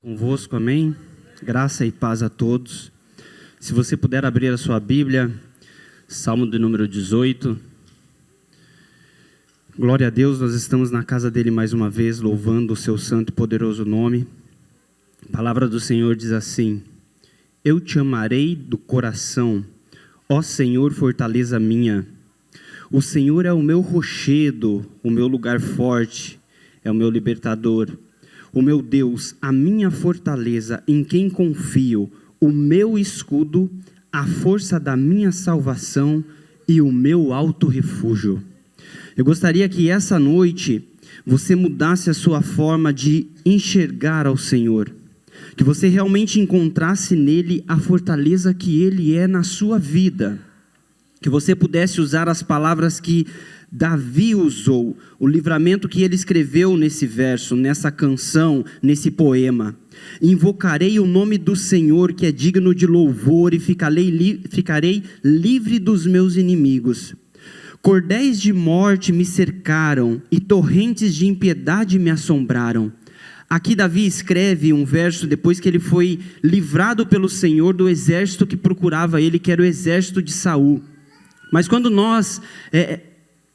Convosco, amém? Graça e paz a todos. Se você puder abrir a sua Bíblia, Salmo de número 18. Glória a Deus, nós estamos na casa dele mais uma vez, louvando o seu santo e poderoso nome. A palavra do Senhor diz assim: Eu te amarei do coração, ó Senhor, fortaleza minha. O Senhor é o meu rochedo, o meu lugar forte, é o meu libertador. O meu Deus, a minha fortaleza, em quem confio, o meu escudo, a força da minha salvação e o meu alto refúgio. Eu gostaria que essa noite você mudasse a sua forma de enxergar ao Senhor, que você realmente encontrasse nele a fortaleza que ele é na sua vida, que você pudesse usar as palavras que Davi usou, o livramento que ele escreveu nesse verso, nessa canção, nesse poema. Invocarei o nome do Senhor, que é digno de louvor, e ficarei livre dos meus inimigos. Cordéis de morte me cercaram, e torrentes de impiedade me assombraram. Aqui Davi escreve um verso depois que ele foi livrado pelo Senhor do exército que procurava ele, que era o exército de Saul. Mas quando nós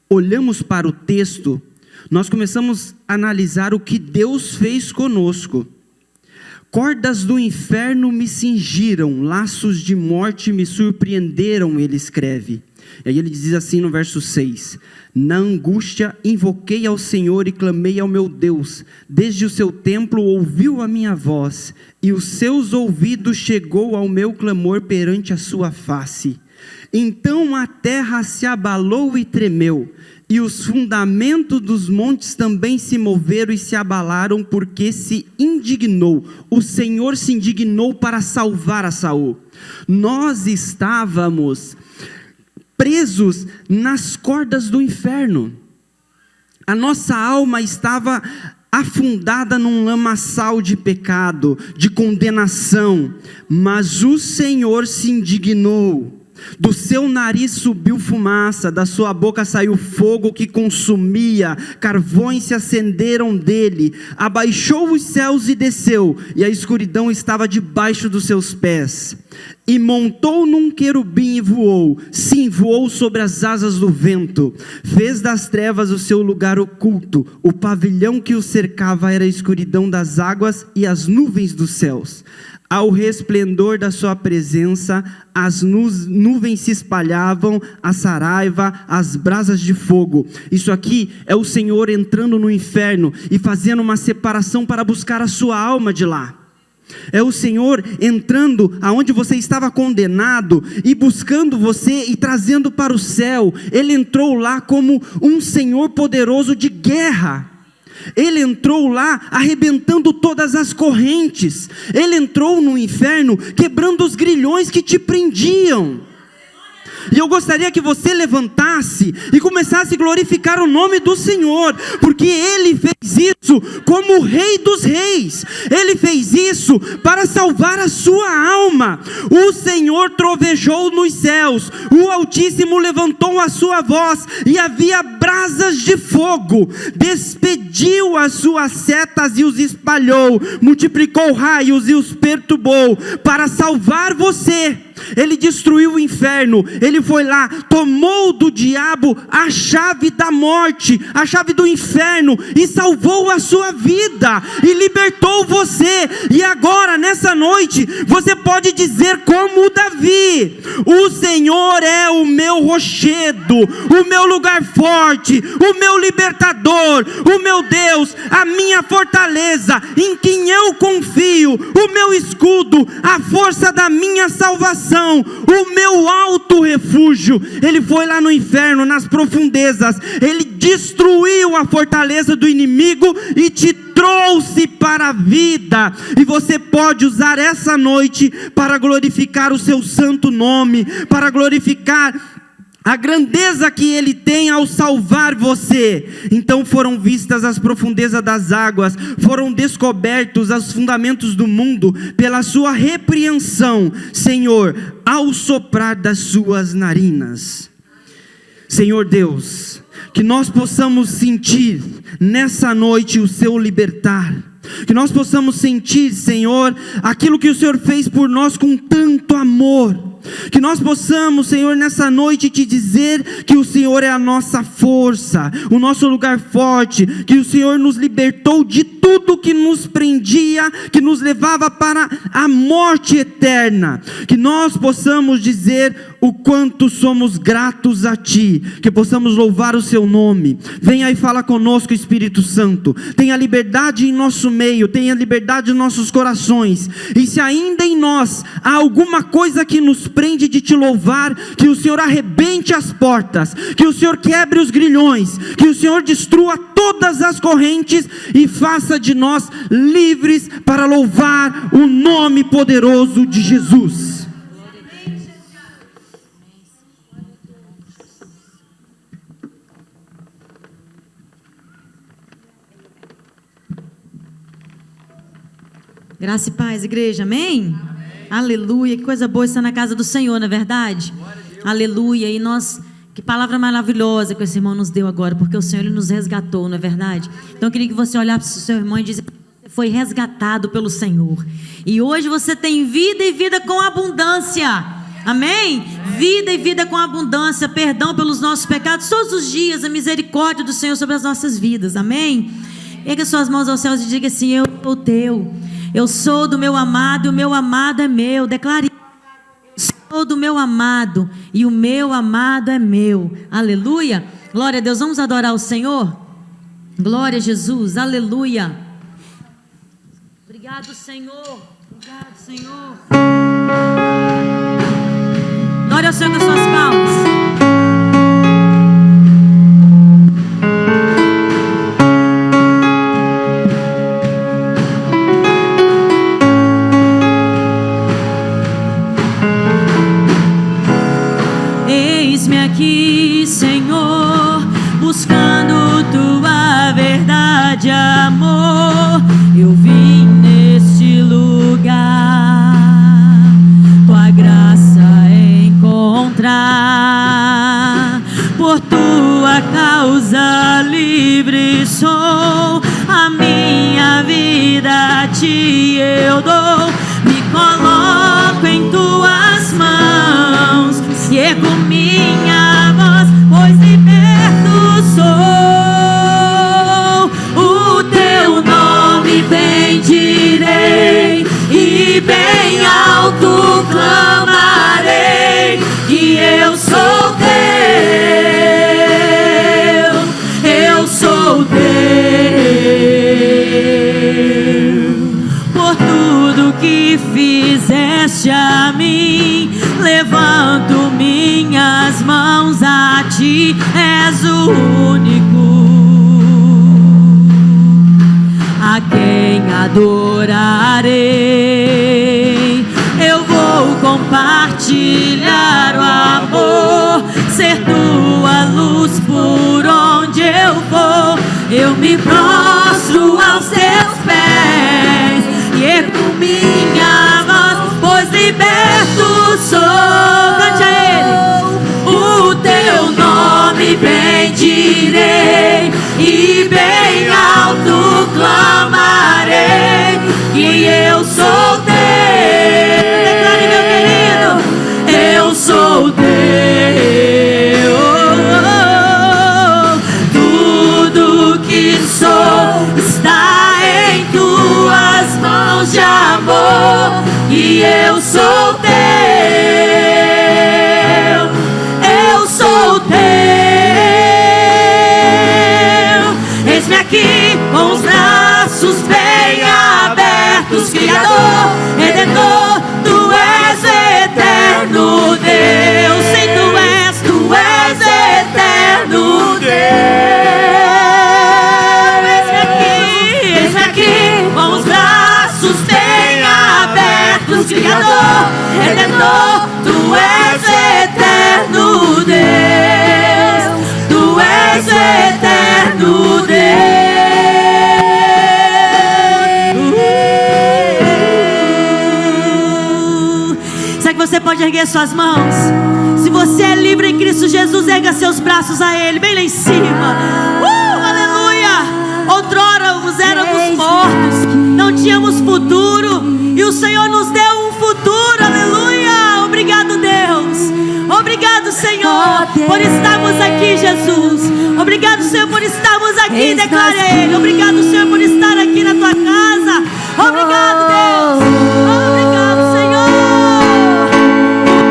olhamos para o texto, nós começamos a analisar o que Deus fez conosco. Cordas do inferno me cingiram, laços de morte me surpreenderam, ele escreve. E aí ele diz assim no verso 6, na angústia invoquei ao Senhor e clamei ao meu Deus, desde o seu templo ouviu a minha voz, e os seus ouvidos chegou ao meu clamor perante a sua face. Então a terra se abalou e tremeu, e os fundamentos dos montes também se moveram e se abalaram, porque se indignou, o Senhor se indignou para salvar a Saul. Nós estávamos presos nas cordas do inferno, a nossa alma estava afundada num lamaçal de pecado, de condenação, mas o Senhor se indignou. Do seu nariz subiu fumaça, da sua boca saiu fogo que consumia, carvões se acenderam dele, abaixou os céus e desceu, e a escuridão estava debaixo dos seus pés. E montou num querubim e voou, sim, voou sobre as asas do vento, fez das trevas o seu lugar oculto, o pavilhão que o cercava era a escuridão das águas e as nuvens dos céus. Ao resplendor da sua presença, as nuvens se espalhavam, a saraiva, as brasas de fogo. Isso aqui é o Senhor entrando no inferno e fazendo uma separação para buscar a sua alma de lá. É o Senhor entrando aonde você estava condenado e buscando você e trazendo para o céu. Ele entrou lá como um Senhor poderoso de guerra. Ele entrou lá arrebentando todas as correntes. Ele entrou no inferno quebrando os grilhões que te prendiam. E eu gostaria que você levantasse e começasse a glorificar o nome do Senhor, porque Ele fez isso como o Rei dos Reis. Ele fez isso para salvar a sua alma. O Senhor trovejou nos céus, o Altíssimo levantou a sua voz, e havia brasas de fogo. Despediu as suas setas e os espalhou, multiplicou raios e os perturbou, para salvar você. Ele destruiu o inferno, ele foi lá, tomou do diabo a chave da morte, a chave do inferno, e salvou a sua vida, e libertou você. E agora, nessa noite, você pode dizer como Davi: o Senhor é o meu rochedo, o meu lugar forte, o meu libertador, o meu Deus, a minha fortaleza, em quem eu confio, o meu escudo, a força da minha salvação, o meu alto refúgio. Ele foi lá no inferno, nas profundezas, ele destruiu a fortaleza do inimigo e te trouxe para a vida. E você pode usar essa noite para glorificar o seu santo nome, para glorificar a grandeza que Ele tem ao salvar você. Então foram vistas as profundezas das águas, foram descobertos os fundamentos do mundo, pela sua repreensão, Senhor, ao soprar das suas narinas. Senhor Deus, que nós possamos sentir nessa noite o seu libertar, que nós possamos sentir, Senhor, aquilo que o Senhor fez por nós com tanto amor. Que nós possamos, Senhor, nessa noite te dizer que o Senhor é a nossa força, o nosso lugar forte, que o Senhor nos libertou de tudo que nos prendia, que nos levava para a morte eterna. Que nós possamos dizer o quanto somos gratos a Ti, que possamos louvar o Seu nome. Venha e fala conosco, Espírito Santo. Tenha liberdade em nosso meio, tenha liberdade em nossos corações. E se ainda em nós há alguma coisa que nos prende de Te louvar, que o Senhor arrebente as portas, que o Senhor quebre os grilhões, que o Senhor destrua todas as correntes e faça de nós livres para louvar o nome poderoso de Jesus. Graça e paz, igreja, amém? Aleluia, que coisa boa estar na casa do Senhor, não é verdade? Aleluia, e nós, que palavra maravilhosa que esse irmão nos deu agora, porque o Senhor, Ele nos resgatou, não é verdade? Então eu queria que você olhasse para o seu irmão e dissesse: você foi resgatado pelo Senhor, e hoje você tem vida e vida com abundância, amém? Vida e vida com abundância, perdão pelos nossos pecados todos os dias, a misericórdia do Senhor sobre as nossas vidas, amém? Erga suas mãos aos céus e diga assim: eu sou teu. Eu sou do meu amado e o meu amado é meu. Declare: sou do meu amado e o meu amado é meu. Aleluia. Glória a Deus. Vamos adorar o Senhor. Glória a Jesus. Aleluia. Obrigado, Senhor. Obrigado, Senhor. Glória ao Senhor com as suas palmas. Aqui, Senhor, buscando Tua verdade, amor, eu vim neste lugar, Tua graça encontrar, por Tua causa livre sou, a minha vida a Ti eu dou, me coloco em Tuas mãos, e ergo minha voz, pois liberto sou. O Teu nome bendirei e bem alto clamarei que eu sou teu, eu sou teu. Por tudo que fizeste a mim, levanto minhas mãos a Ti, és o único a quem adorarei. Eu vou compartilhar o amor, ser Tua luz por onde eu for. Eu me prostro aos Teus pés e ergo minha voz, pois liberto sou. Cante a Ele. O Teu nome bendirei e bem alto clamarei que eu sou teu. Declare, meu querido, eu sou teu. Tudo que sou está em Tuas mãos de amor, e eu sou teu. Eu sou teu. pode erguer suas mãos. Se você é livre em Cristo Jesus, erga seus braços a Ele, bem lá em cima. Aleluia! Outrora éramos mortos, não tínhamos futuro, e o Senhor nos deu um futuro. Aleluia! Obrigado, Deus. Obrigado, Senhor, por estarmos aqui, Jesus. Obrigado, Senhor, por estarmos aqui. Declare a Ele. Obrigado, Senhor, por estar aqui na tua casa. Obrigado, Deus. Obrigado, Senhor.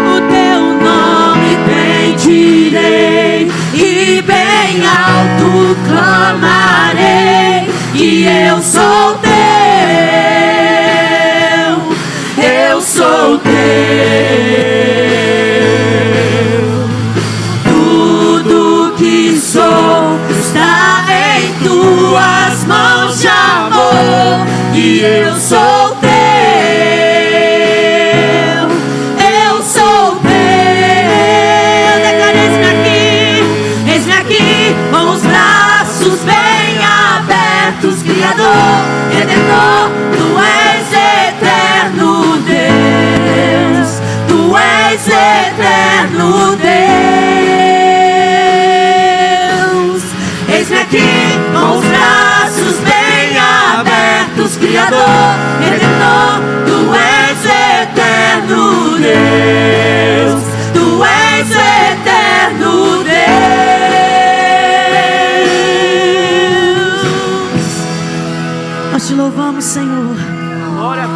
O teu nome bendirei e bem alto clamarei que eu sou teu. Eu sou teu. Está em tuas mãos de amor, e eu sou teu, eu sou teu. Declarei: eis-me aqui, com os braços bem abertos, Criador, Redentor, tu és eterno Deus, tu és eterno Deus. Aqui, com os braços bem abertos, Criador, Redentor, tu és eterno Deus, tu és eterno Deus. Nós te louvamos, Senhor.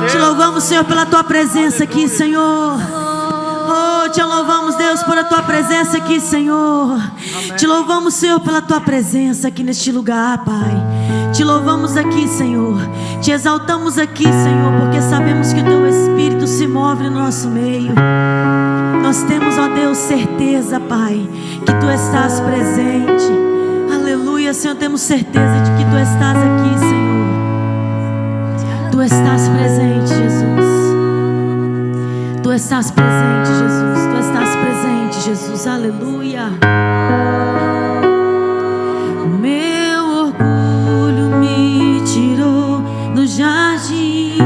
Te louvamos, Senhor, pela tua presença aqui, Senhor. Te louvamos, Deus, por a tua presença aqui, Senhor. Amém. Te louvamos, Senhor, pela tua presença aqui neste lugar, Pai. Te louvamos aqui, Senhor. Te exaltamos aqui, Senhor, porque sabemos que o teu Espírito se move no nosso meio. Nós temos, ó Deus, certeza, Pai, que tu estás presente. Aleluia, Senhor, temos certeza de que tu estás aqui, Senhor. Tu estás presente, Jesus. Tu estás presente, Jesus. Tu estás presente, Jesus. Aleluia. O meu orgulho me tirou do jardim.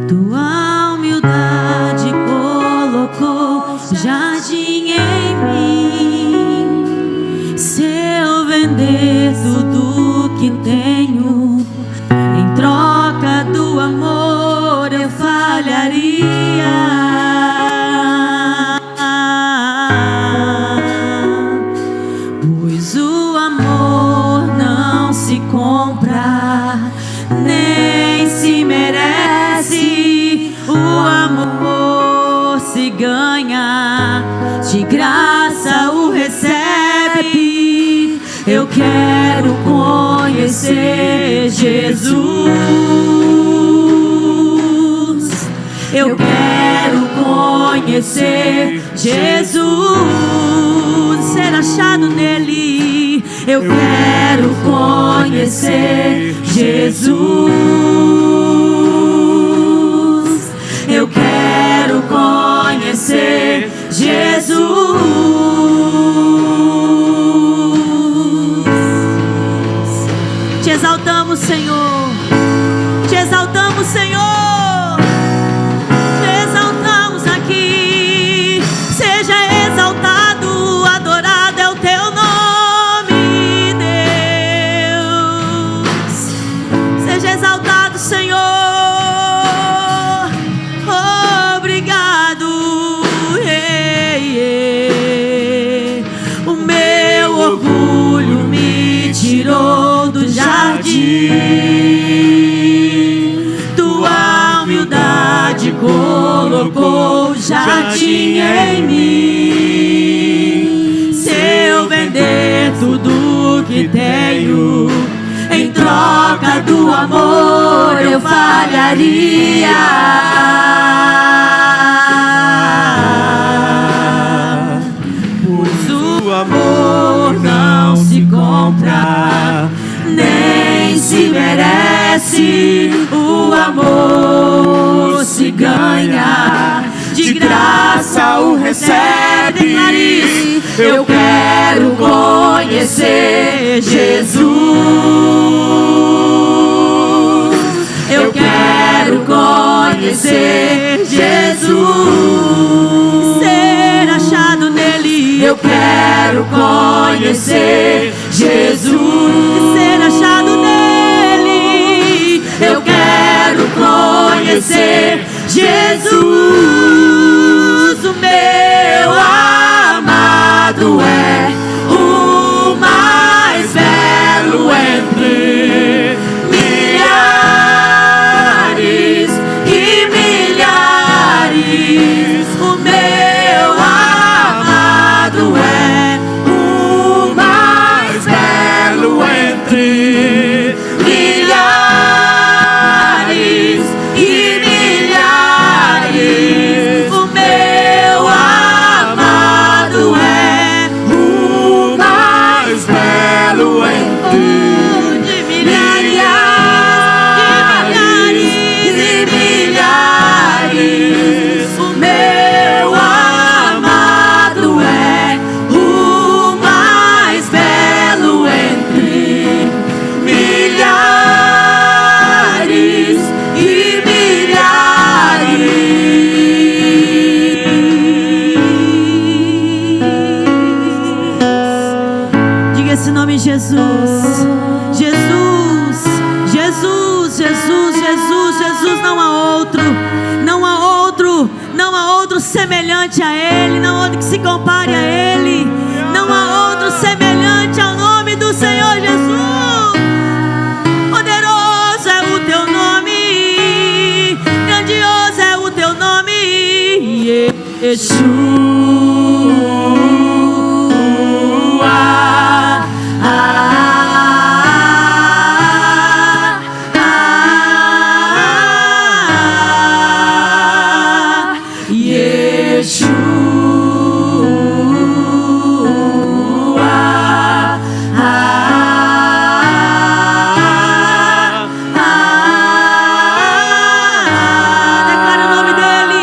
Tua humildade colocou o jardim em mim. Se eu vender tudo que tenho em troca do amor, eu falharia. Pois o amor não se compra, nem se merece. O amor se ganha, de graça o recebe. Eu quero conhecer Jesus. Eu quero conhecer Jesus, ser achado nele. Eu quero conhecer Jesus. Eu quero conhecer Jesus. Te exaltamos, Senhor. Te exaltamos, Senhor. Tua humildade colocou o jardim em mim. Se eu vender tudo que tenho em troca do amor, eu falharia. Pois o amor não se compra, nem se merece. O amor se ganha, de graça o recebe. Eu quero conhecer Jesus. Eu quero conhecer Jesus. conhecer Jesus, ser achado nele. eu quero conhecer Jesus. O meu amado é o mais belo entre milhares e milhares. O meu amado é o mais belo entre milhares e milhares. O meu amado é o mais belo entre milhares e milhares. O meu amado é o mais belo entre milhares e milhares. Diga esse nome, Jesus. Jesus, Jesus, Jesus, Jesus, Jesus. Não há outro, não há outro, não há outro semelhante a Ele, não há outro que se compare a Ele, não há outro semelhante ao nome do Senhor Jesus. Poderoso é o teu nome, grandioso é o teu nome, Yeshua. Declara o nome dele.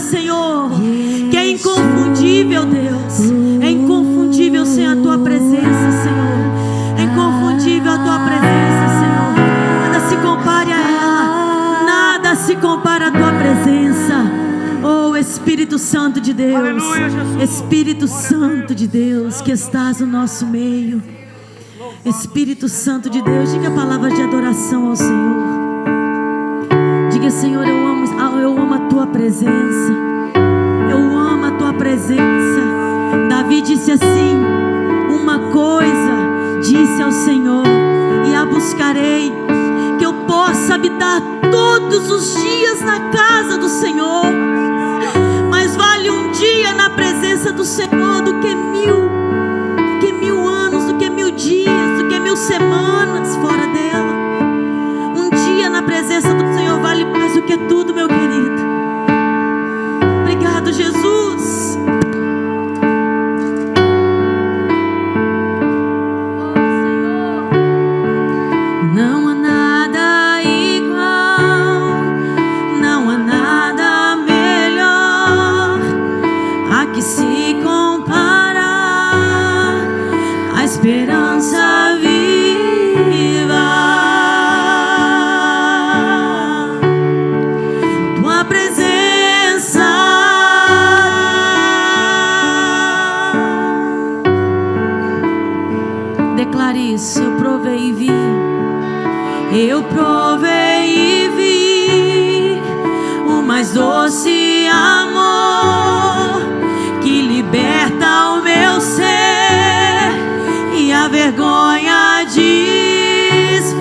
Senhor, que é inconfundível, Deus. É inconfundível, Senhor, a tua presença, Senhor. É inconfundível a tua presença, Senhor. Nada se compare a ela. Nada se compara à tua presença. Oh, Espírito Santo de Deus. Aleluia, Jesus. Espírito Santo de Deus, que estás no nosso meio. Espírito Santo de Deus, diga palavras de adoração ao Senhor. Diga, Senhor, eu amo a tua presença. Eu amo a tua presença. Davi disse assim: uma coisa disse ao Senhor, e a buscarei, que eu possa habitar todos os dias na casa do Senhor. Mas vale um dia na presença do Senhor do que mil anos, do que 1000 dias, do que 1000 semanas fora dela. Um dia na presença do Senhor vale mais do que tudo, meu querido. Obrigado, Jesus. Oh, Senhor. Declare isso. Eu provei e vi. Eu provei e vi o mais doce amor que liberta o meu ser e a vergonha desfaz.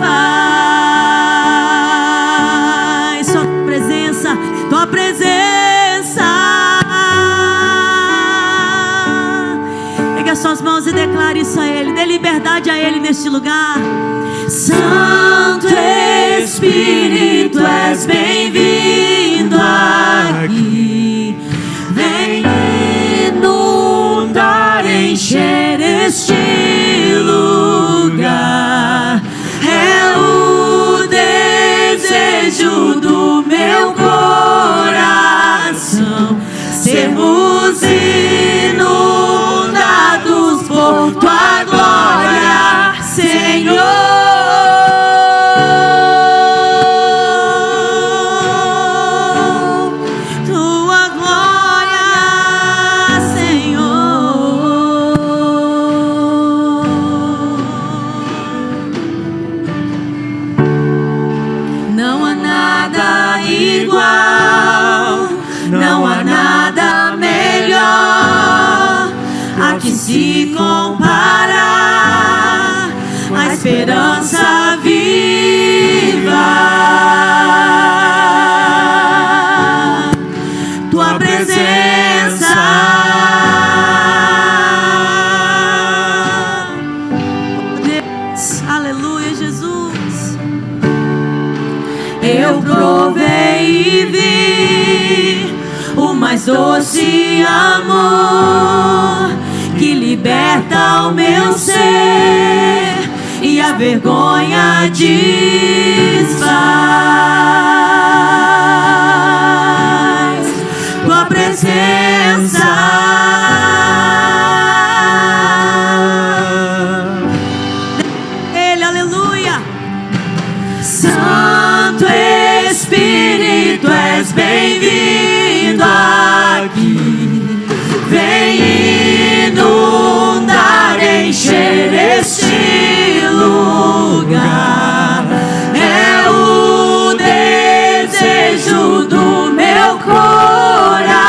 Sua presença, tua presença. Pega suas mãos e declare isso a Ele. Dê liberdade a Ele neste lugar. Santo Espírito, és bem-vindo aqui. Vem inundar, encher este lugar. É o desejo do meu coração sermos inundados por tua glória, Senhor. Se comparar a esperança viva, tua presença, Deus, aleluia, Jesus. Eu provei e vi o mais doce amor que liberta o meu ser e a vergonha desfaz. Tua presença, Ele, aleluia. Santo Espírito, és bem-vindo aqui. Vem inundar, encher este lugar. É o desejo do meu coração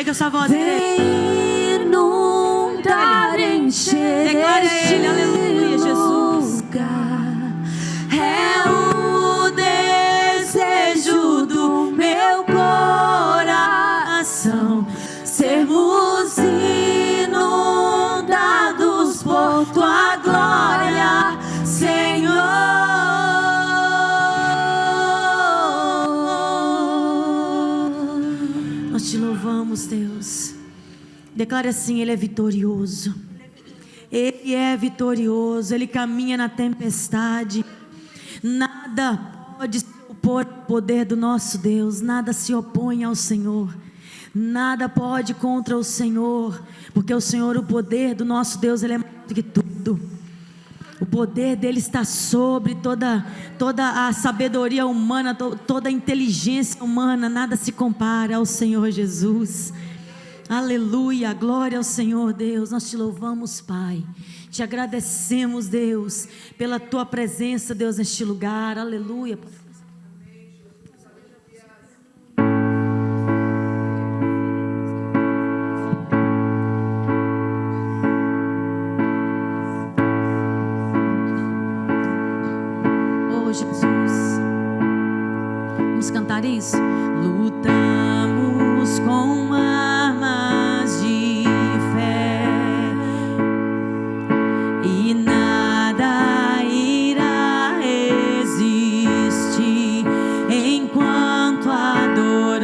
Diga a sua voz, igreja. Vem inundar, encher. Declare a Ele, aleluia, Jesus. É o desejo do meu coração, sermos inundados por tua glória, Senhor. Nós te louvamos, Deus. Declare assim: Ele é vitorioso. Ele é vitorioso. Ele caminha na tempestade. Nada pode se opor ao poder do nosso Deus. Nada se opõe ao Senhor. Nada pode contra o Senhor. Porque o Senhor, o poder do nosso Deus, Ele é maior do que tudo. O poder dele está sobre toda a sabedoria humana, toda a inteligência humana. Nada se compara ao Senhor Jesus. Aleluia, glória ao Senhor, Deus. Nós te louvamos, Pai. Te agradecemos, Deus, pela tua presença, Deus, neste lugar. Aleluia. Oh, Jesus. Vamos cantar isso? Lutamos com armas de fé e nada irá resistir enquanto adoramos.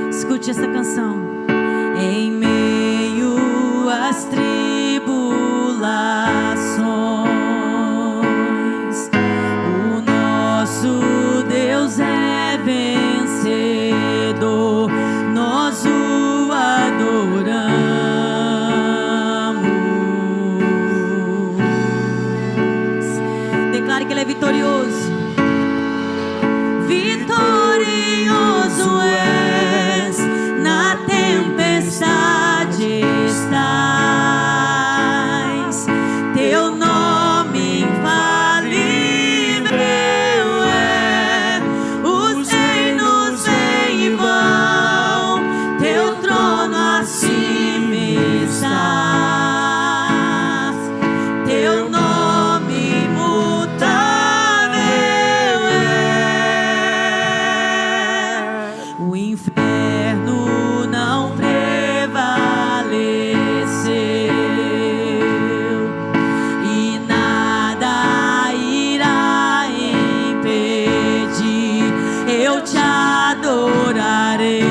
Escute essa canção. Em meio às tribulações, o nosso Deus é vencedor, nós o adoramos. Declare que Ele é vitorioso. Vitorioso és, na tempestade estás, teu nome infalível é, os reinos em vão, teu trono acima estás, teu nome imutável é, o inferno não prevaleceu e nada irá impedir, eu te adorarei.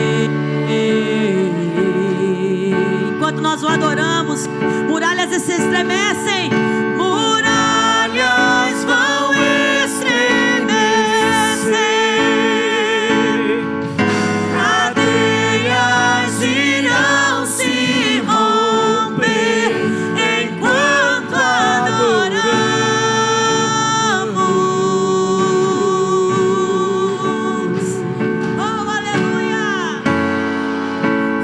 Enquanto nós o adoramos, muralhas se estremecem, muralhas vão estremecer, cadeias irão se romper enquanto adoramos. Oh, aleluia!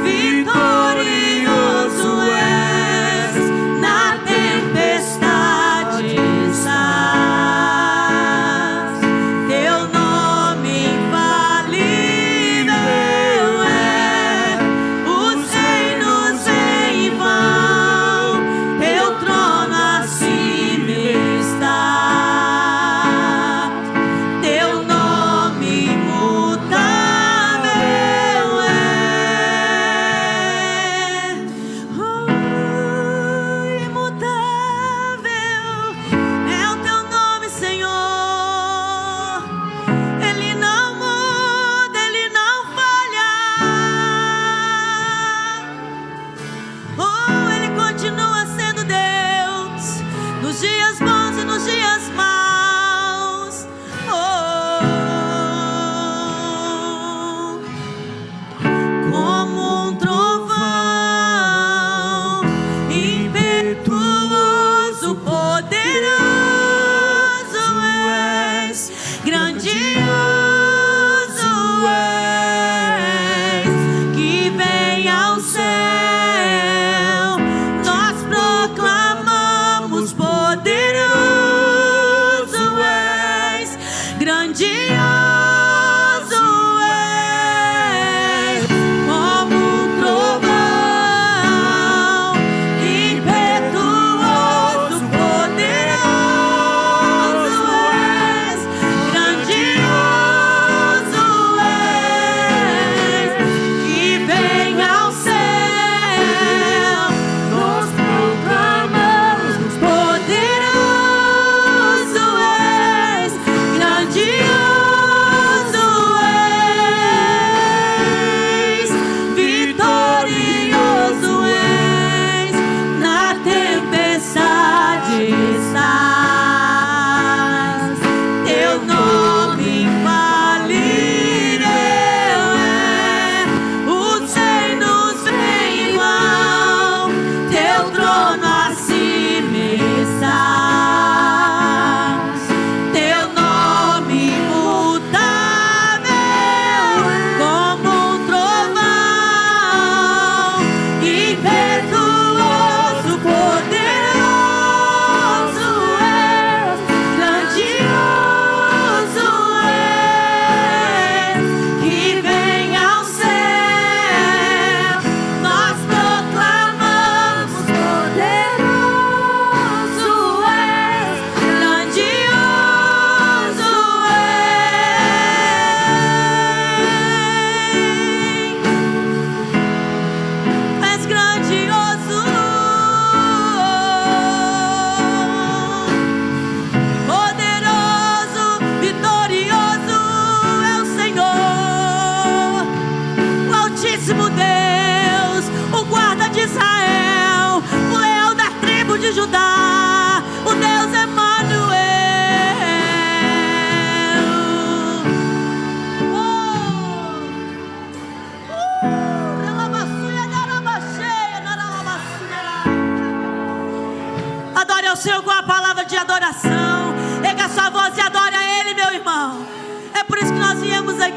Vitorioso és, na tempestade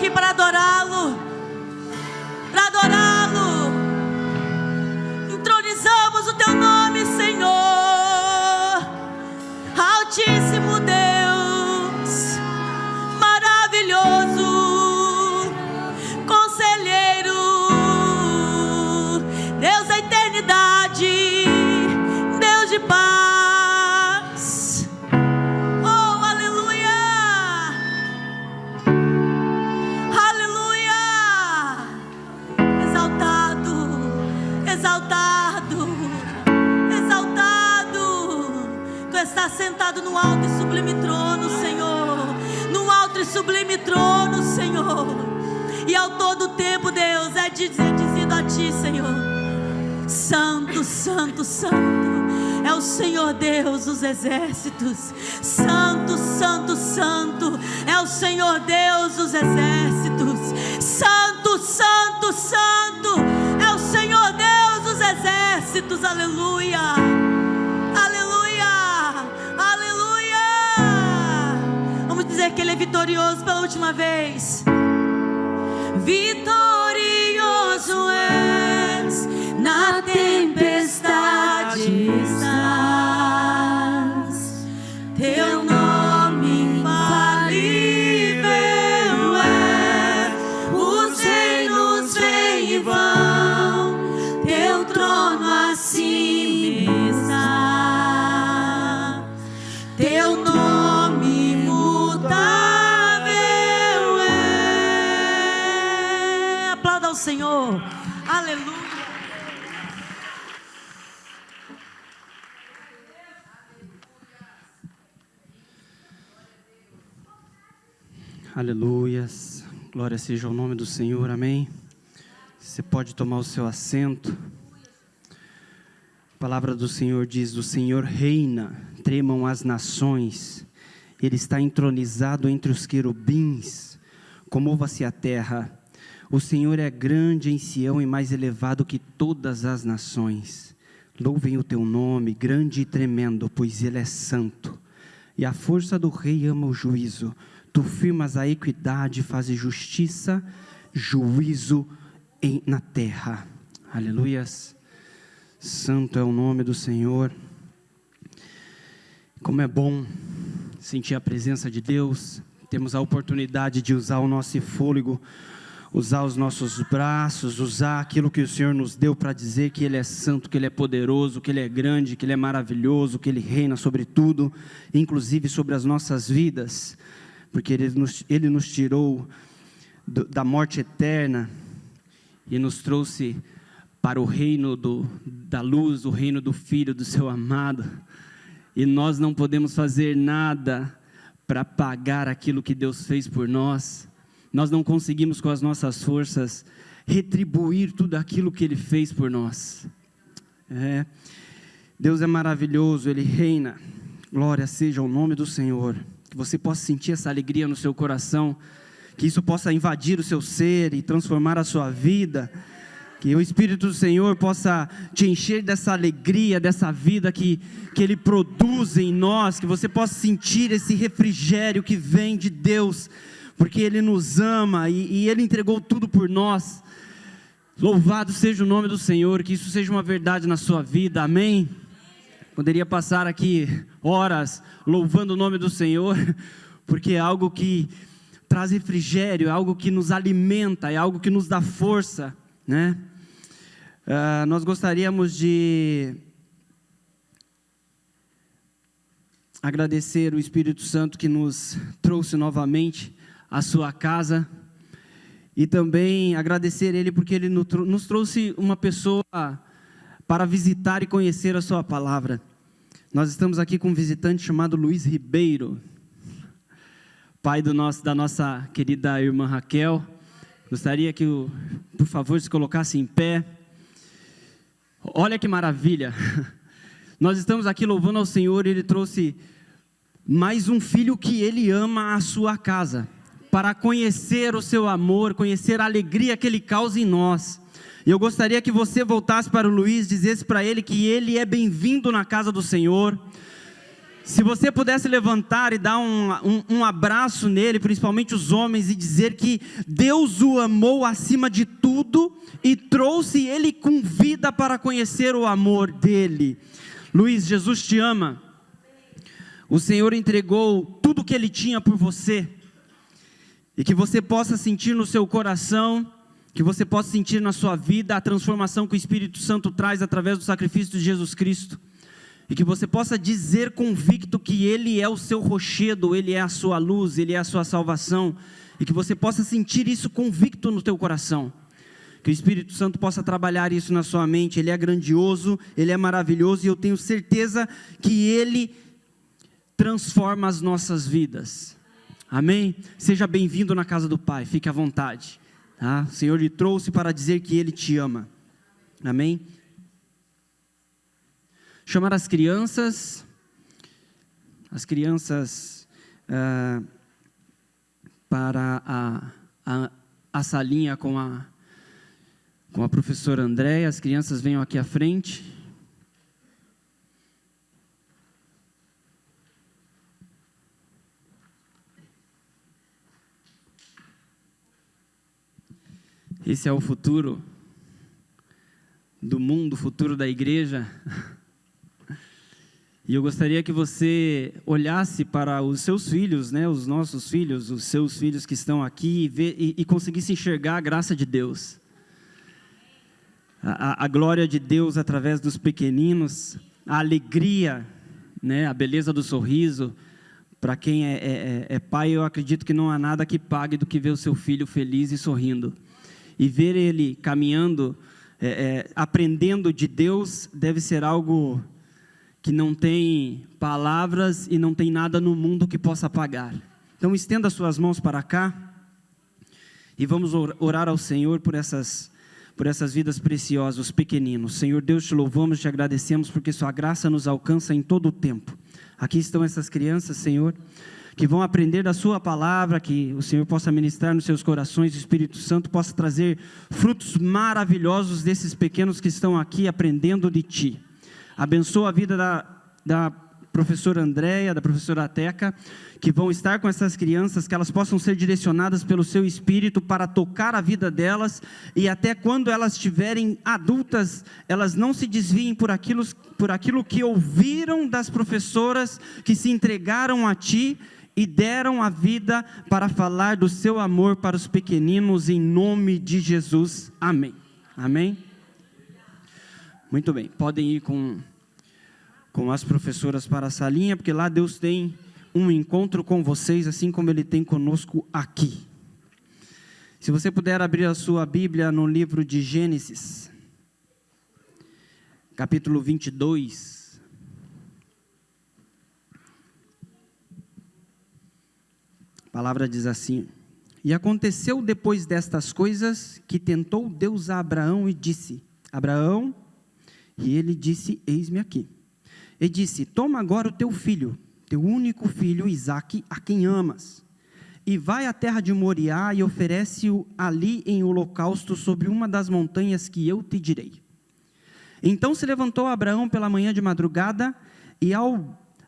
aqui para adorá-lo. Para adorá-lo. Entronizamos o teu nome, Senhor. Altíssimo Deus, maravilhoso, conselheiro, Deus da eternidade, Deus de paz. Oh, aleluia, aleluia. Exaltado, exaltado, exaltado. Tu estás sentado no alto e sublime trono, Senhor. No alto e sublime trono, Senhor. E ao todo tempo, Deus, é dizido a Ti, Senhor: Santo, Santo, Santo é o Senhor Deus dos exércitos. Santo, Santo, Santo é o Senhor Deus dos exércitos. Santo, Santo, Santo é o Senhor Deus dos exércitos. Aleluia, aleluia, aleluia. Vamos dizer que Ele é vitorioso pela última vez. Vitorioso és, na tempestade estás. Teu nome infalível é. Os reinos vêm e vão, teu trono acima está. Teu nome imutável é. Aplauda ao Senhor. Aleluia. Aleluias, glória seja o nome do Senhor, amém. Você pode tomar o seu assento. A palavra do Senhor diz: o Senhor reina, tremam as nações, Ele está entronizado entre os querubins, comova-se a terra. O Senhor é grande em Sião e mais elevado que todas as nações. Louvem o teu nome, grande e tremendo, pois Ele é santo. E a força do rei ama o juízo. Tu firmas a equidade, fazes justiça, juízo na terra. Aleluias. Santo é o nome do Senhor. Como é bom sentir a presença de Deus. Temos a oportunidade de usar o nosso fôlego, usar os nossos braços, usar aquilo que o Senhor nos deu para dizer que Ele é santo, que Ele é poderoso, que Ele é grande, que Ele é maravilhoso, que Ele reina sobre tudo, inclusive sobre as nossas vidas. Porque Ele nos tirou da morte eterna e nos trouxe para o reino da luz, o reino do Filho, do Seu amado. E nós não podemos fazer nada para pagar aquilo que Deus fez por nós. Nós não conseguimos com as nossas forças retribuir tudo aquilo que Ele fez por nós. Deus é maravilhoso, Ele reina. Glória seja o nome do Senhor. Que você possa sentir essa alegria no seu coração, que isso possa invadir o seu ser e transformar a sua vida, que o Espírito do Senhor possa te encher dessa alegria, dessa vida que Ele produz em nós, que você possa sentir esse refrigério que vem de Deus, porque Ele nos ama e Ele entregou tudo por nós. Louvado seja o nome do Senhor, que isso seja uma verdade na sua vida, amém? Poderia passar aqui horas louvando o nome do Senhor, porque é algo que traz refrigério, é algo que nos alimenta, é algo que nos dá força, né? Nós gostaríamos de agradecer o Espírito Santo que nos trouxe novamente à sua casa, e também agradecer Ele porque Ele nos trouxe uma pessoa para visitar e conhecer a sua palavra. Nós estamos aqui com um visitante chamado Luiz Ribeiro, pai da nossa querida irmã Raquel. Gostaria que, por favor, se colocasse em pé. Olha que maravilha. Nós estamos aqui louvando ao Senhor. Ele trouxe mais um filho que Ele ama à sua casa, para conhecer o seu amor, conhecer a alegria que Ele causa em nós. E eu gostaria que você voltasse para o Luiz, dissesse para ele que ele é bem-vindo na casa do Senhor. Se você pudesse levantar e dar um abraço nele, principalmente os homens, e dizer que Deus o amou acima de tudo e trouxe ele com vida para conhecer o amor dele. Luiz, Jesus te ama. O Senhor entregou tudo que ele tinha por você. E que você possa sentir no seu coração, que você possa sentir na sua vida a transformação que o Espírito Santo traz através do sacrifício de Jesus Cristo. E que você possa dizer convicto que Ele é o seu rochedo, Ele é a sua luz, Ele é a sua salvação. E que você possa sentir isso convicto no teu coração. Que o Espírito Santo possa trabalhar isso na sua mente. Ele é grandioso, Ele é maravilhoso, e eu tenho certeza que Ele transforma as nossas vidas. Amém? Seja bem-vindo na casa do Pai, fique à vontade. Tá? O Senhor lhe trouxe para dizer que Ele te ama. Amém? Chamar as crianças para a salinha com a professora Andréia. As crianças venham aqui à frente. Esse é o futuro do mundo, o futuro da igreja. E eu gostaria que você olhasse para os seus filhos, né, os nossos filhos, os seus filhos que estão aqui, e conseguisse enxergar a graça de Deus. A glória de Deus através dos pequeninos, a alegria, né, a beleza do sorriso. Para quem é pai, eu acredito que não há nada que pague do que ver o seu filho feliz e sorrindo. E ver ele caminhando, aprendendo de Deus, deve ser algo que não tem palavras e não tem nada no mundo que possa pagar. Então estenda suas mãos para cá e vamos orar ao Senhor por essas vidas preciosas, os pequeninos. Senhor Deus, te louvamos, te agradecemos porque sua graça nos alcança em todo o tempo. Aqui estão essas crianças, Senhor, que vão aprender da sua palavra, que o Senhor possa ministrar nos seus corações, o Espírito Santo possa trazer frutos maravilhosos desses pequenos que estão aqui aprendendo de Ti. Abençoa a vida da professora Andréia, da professora Teca, que vão estar com essas crianças, que elas possam ser direcionadas pelo seu Espírito para tocar a vida delas, e até quando elas estiverem adultas, elas não se desviem por aquilo que ouviram das professoras que se entregaram a Ti e deram a vida para falar do seu amor para os pequeninos, em nome de Jesus. Amém. Amém. Muito bem, podem ir com as professoras para a salinha, porque lá Deus tem um encontro com vocês, assim como Ele tem conosco aqui. Se você puder abrir a sua Bíblia no livro de Gênesis, capítulo 22. A palavra diz assim: E aconteceu depois destas coisas, que tentou Deus a Abraão e disse: Abraão, e ele disse: Eis-me aqui. E disse: Toma agora o teu filho, teu único filho, Isaque, a quem amas, e vai à terra de Moriá e oferece-o ali em holocausto sobre uma das montanhas que eu te direi. Então se levantou Abraão pela manhã de madrugada e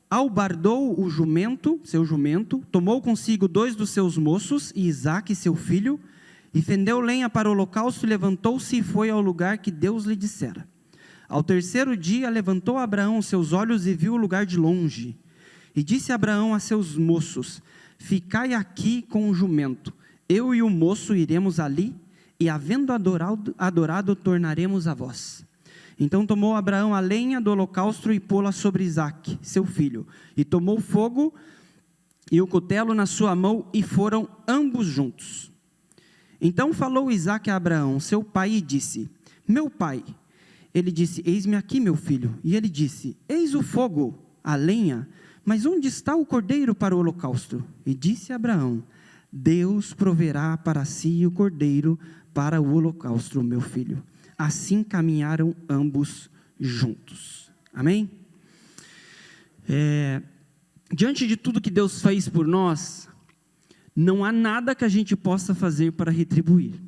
albardou o jumento, seu jumento, tomou consigo 2 dos seus moços e Isaque, seu filho, e fendeu lenha para o holocausto, e levantou-se e foi ao lugar que Deus lhe dissera. Ao terceiro dia levantou Abraão seus olhos e viu o lugar de longe. E disse Abraão a seus moços: Ficai aqui com o jumento, eu e o moço iremos ali, e havendo adorado tornaremos a vós. Então tomou Abraão a lenha do holocausto e pô-la sobre Isaque, seu filho, e tomou fogo e o cutelo na sua mão, e foram ambos juntos. Então falou Isaque a Abraão, seu pai, e disse: Meu pai. Ele disse: Eis-me aqui, meu filho. E ele disse: Eis o fogo, a lenha, mas onde está o cordeiro para o holocausto? E disse Abraão: Deus proverá para si o cordeiro para o holocausto, meu filho. Assim caminharam ambos juntos. Amém? Diante de tudo que Deus fez por nós, não há nada que a gente possa fazer para retribuir.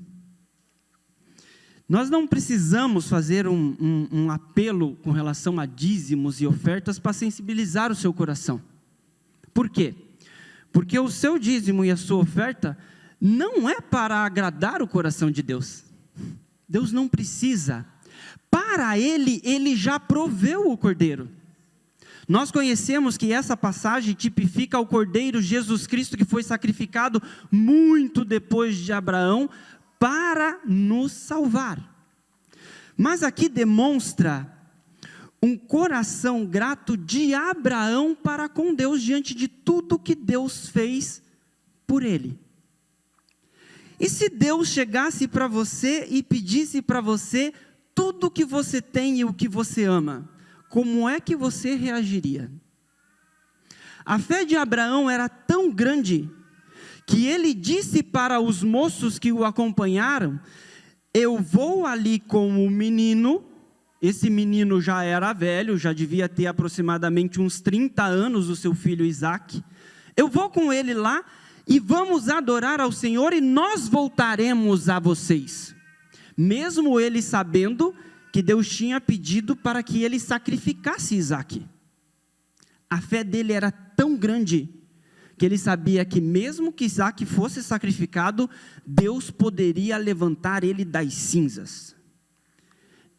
Nós não precisamos fazer um apelo com relação a dízimos e ofertas para sensibilizar o seu coração. Por quê? Porque o seu dízimo e a sua oferta não é para agradar o coração de Deus. Deus não precisa. Para Ele já proveu o Cordeiro. Nós conhecemos que essa passagem tipifica o Cordeiro Jesus Cristo, que foi sacrificado muito depois de Abraão, para nos salvar. Mas aqui demonstra um coração grato de Abraão para com Deus, diante de tudo que Deus fez por ele. E se Deus chegasse para você e pedisse para você tudo o que você tem e o que você ama, como é que você reagiria? A fé de Abraão era tão grande que ele disse para os moços que o acompanharam: eu vou ali com o menino. Esse menino já era velho, já devia ter aproximadamente uns 30 anos, o seu filho Isaque. Eu vou com ele lá e vamos adorar ao Senhor e nós voltaremos a vocês. Mesmo ele sabendo que Deus tinha pedido para que ele sacrificasse Isaque. A fé dele era tão grande que ele sabia que mesmo que Isaque fosse sacrificado, Deus poderia levantar ele das cinzas.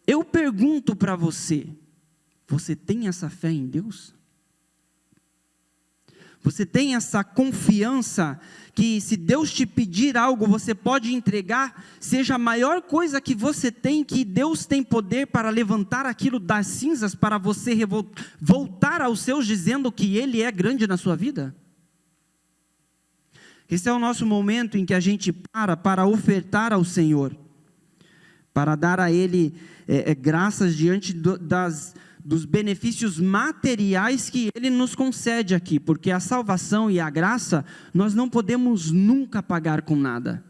Eu pergunto para você, você tem essa fé em Deus? Você tem essa confiança que se Deus te pedir algo, você pode entregar, seja a maior coisa que você tem, que Deus tem poder para levantar aquilo das cinzas, para você voltar aos seus dizendo que Ele é grande na sua vida? Esse é o nosso momento em que a gente para ofertar ao Senhor, para dar a Ele graças diante dos benefícios materiais que Ele nos concede aqui, porque a salvação e a graça, nós não podemos nunca pagar com nada.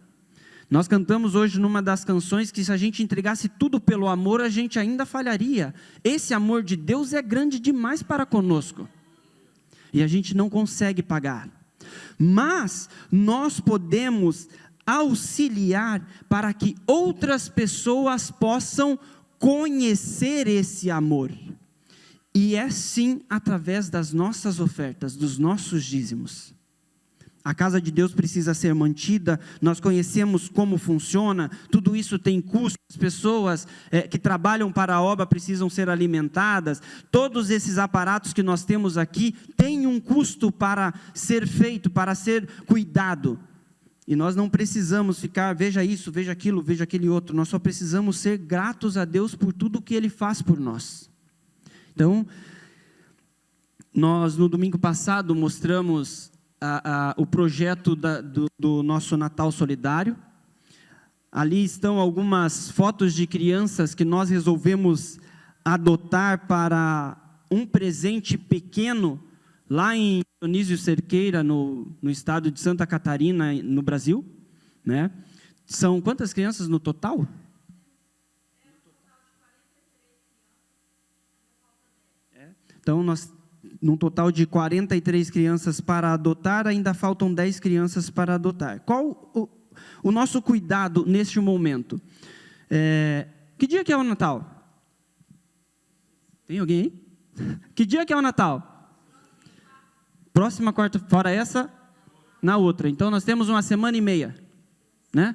Nós cantamos hoje numa das canções que se a gente entregasse tudo pelo amor, a gente ainda falharia. Esse amor de Deus é grande demais para conosco, e a gente não consegue pagar. Mas nós podemos auxiliar para que outras pessoas possam conhecer esse amor. E é sim através das nossas ofertas, dos nossos dízimos. A casa de Deus precisa ser mantida, nós conhecemos como funciona, tudo isso tem custo, as pessoas que trabalham para a obra precisam ser alimentadas, todos esses aparatos que nós temos aqui têm um custo para ser feito, para ser cuidado. E nós não precisamos ficar, veja isso, veja aquilo, veja aquele outro, nós só precisamos ser gratos a Deus por tudo que Ele faz por nós. Então, nós no domingo passado mostramos o projeto do nosso Natal Solidário. Ali estão algumas fotos de crianças que nós resolvemos adotar para um presente pequeno, lá em Dionísio Cerqueira, no estado de Santa Catarina, no Brasil, né? São quantas crianças no total? Então, num total de 43 crianças para adotar, ainda faltam 10 crianças para adotar. Qual o nosso cuidado neste momento? Que dia que é o Natal? Tem alguém aí? Que dia que é o Natal? Próxima quarta, fora essa, na outra. Então, nós temos uma semana e meia, né?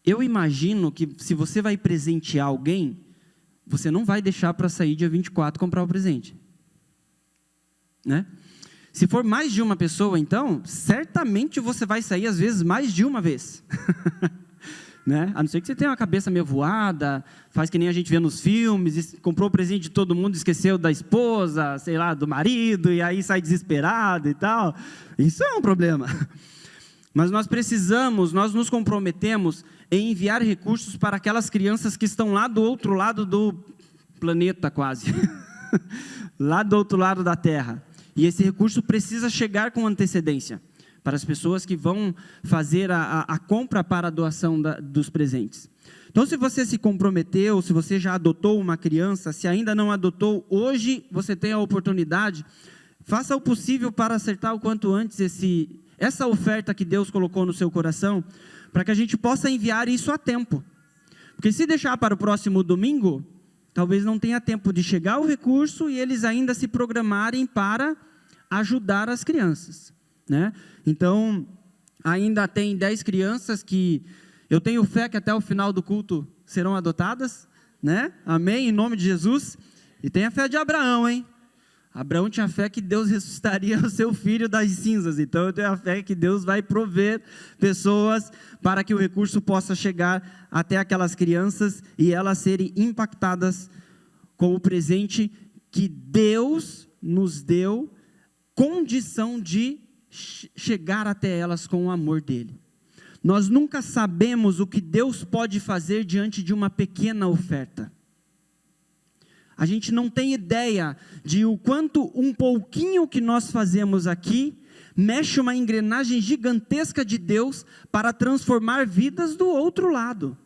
Eu imagino que se você vai presentear alguém, você não vai deixar para sair dia 24 comprar o presente, né? Se for mais de uma pessoa, então, certamente você vai sair, às vezes, mais de uma vez. Né? A não ser que você tenha uma cabeça meio voada, faz que nem a gente vê nos filmes, comprou o presente de todo mundo, esqueceu da esposa, sei lá, do marido, e aí sai desesperado e tal. Isso é um problema. Mas nós nos comprometemos em enviar recursos para aquelas crianças que estão lá do outro lado do planeta, quase. Lá do outro lado da Terra. E esse recurso precisa chegar com antecedência para as pessoas que vão fazer a compra para a doação dos presentes. Então, se você se comprometeu, se você já adotou uma criança, se ainda não adotou, hoje você tem a oportunidade, faça o possível para acertar o quanto antes essa oferta que Deus colocou no seu coração, para que a gente possa enviar isso a tempo. Porque se deixar para o próximo domingo, talvez não tenha tempo de chegar o recurso e eles ainda se programarem para ajudar as crianças, né? Então, ainda tem 10 crianças que eu tenho fé que até o final do culto serão adotadas, né? Amém? Em nome de Jesus. E tem a fé de Abraão, hein? Abraão tinha fé que Deus ressuscitaria o seu filho das cinzas. Então eu tenho a fé que Deus vai prover pessoas para que o recurso possa chegar até aquelas crianças e elas serem impactadas com o presente que Deus nos deu, condição de chegar até elas com o amor dele. Nós nunca sabemos o que Deus pode fazer diante de uma pequena oferta. A gente não tem ideia de o quanto um pouquinho que nós fazemos aqui mexe uma engrenagem gigantesca de Deus para transformar vidas do outro lado.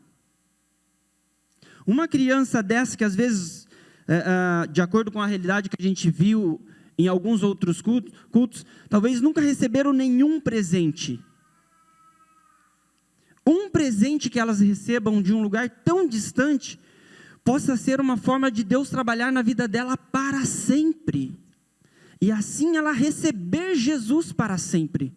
Uma criança dessa que às vezes, de acordo com a realidade que a gente viu em alguns outros cultos, talvez nunca receberam nenhum presente. Um presente que elas recebam de um lugar tão distante possa ser uma forma de Deus trabalhar na vida dela para sempre. E assim ela receber Jesus para sempre.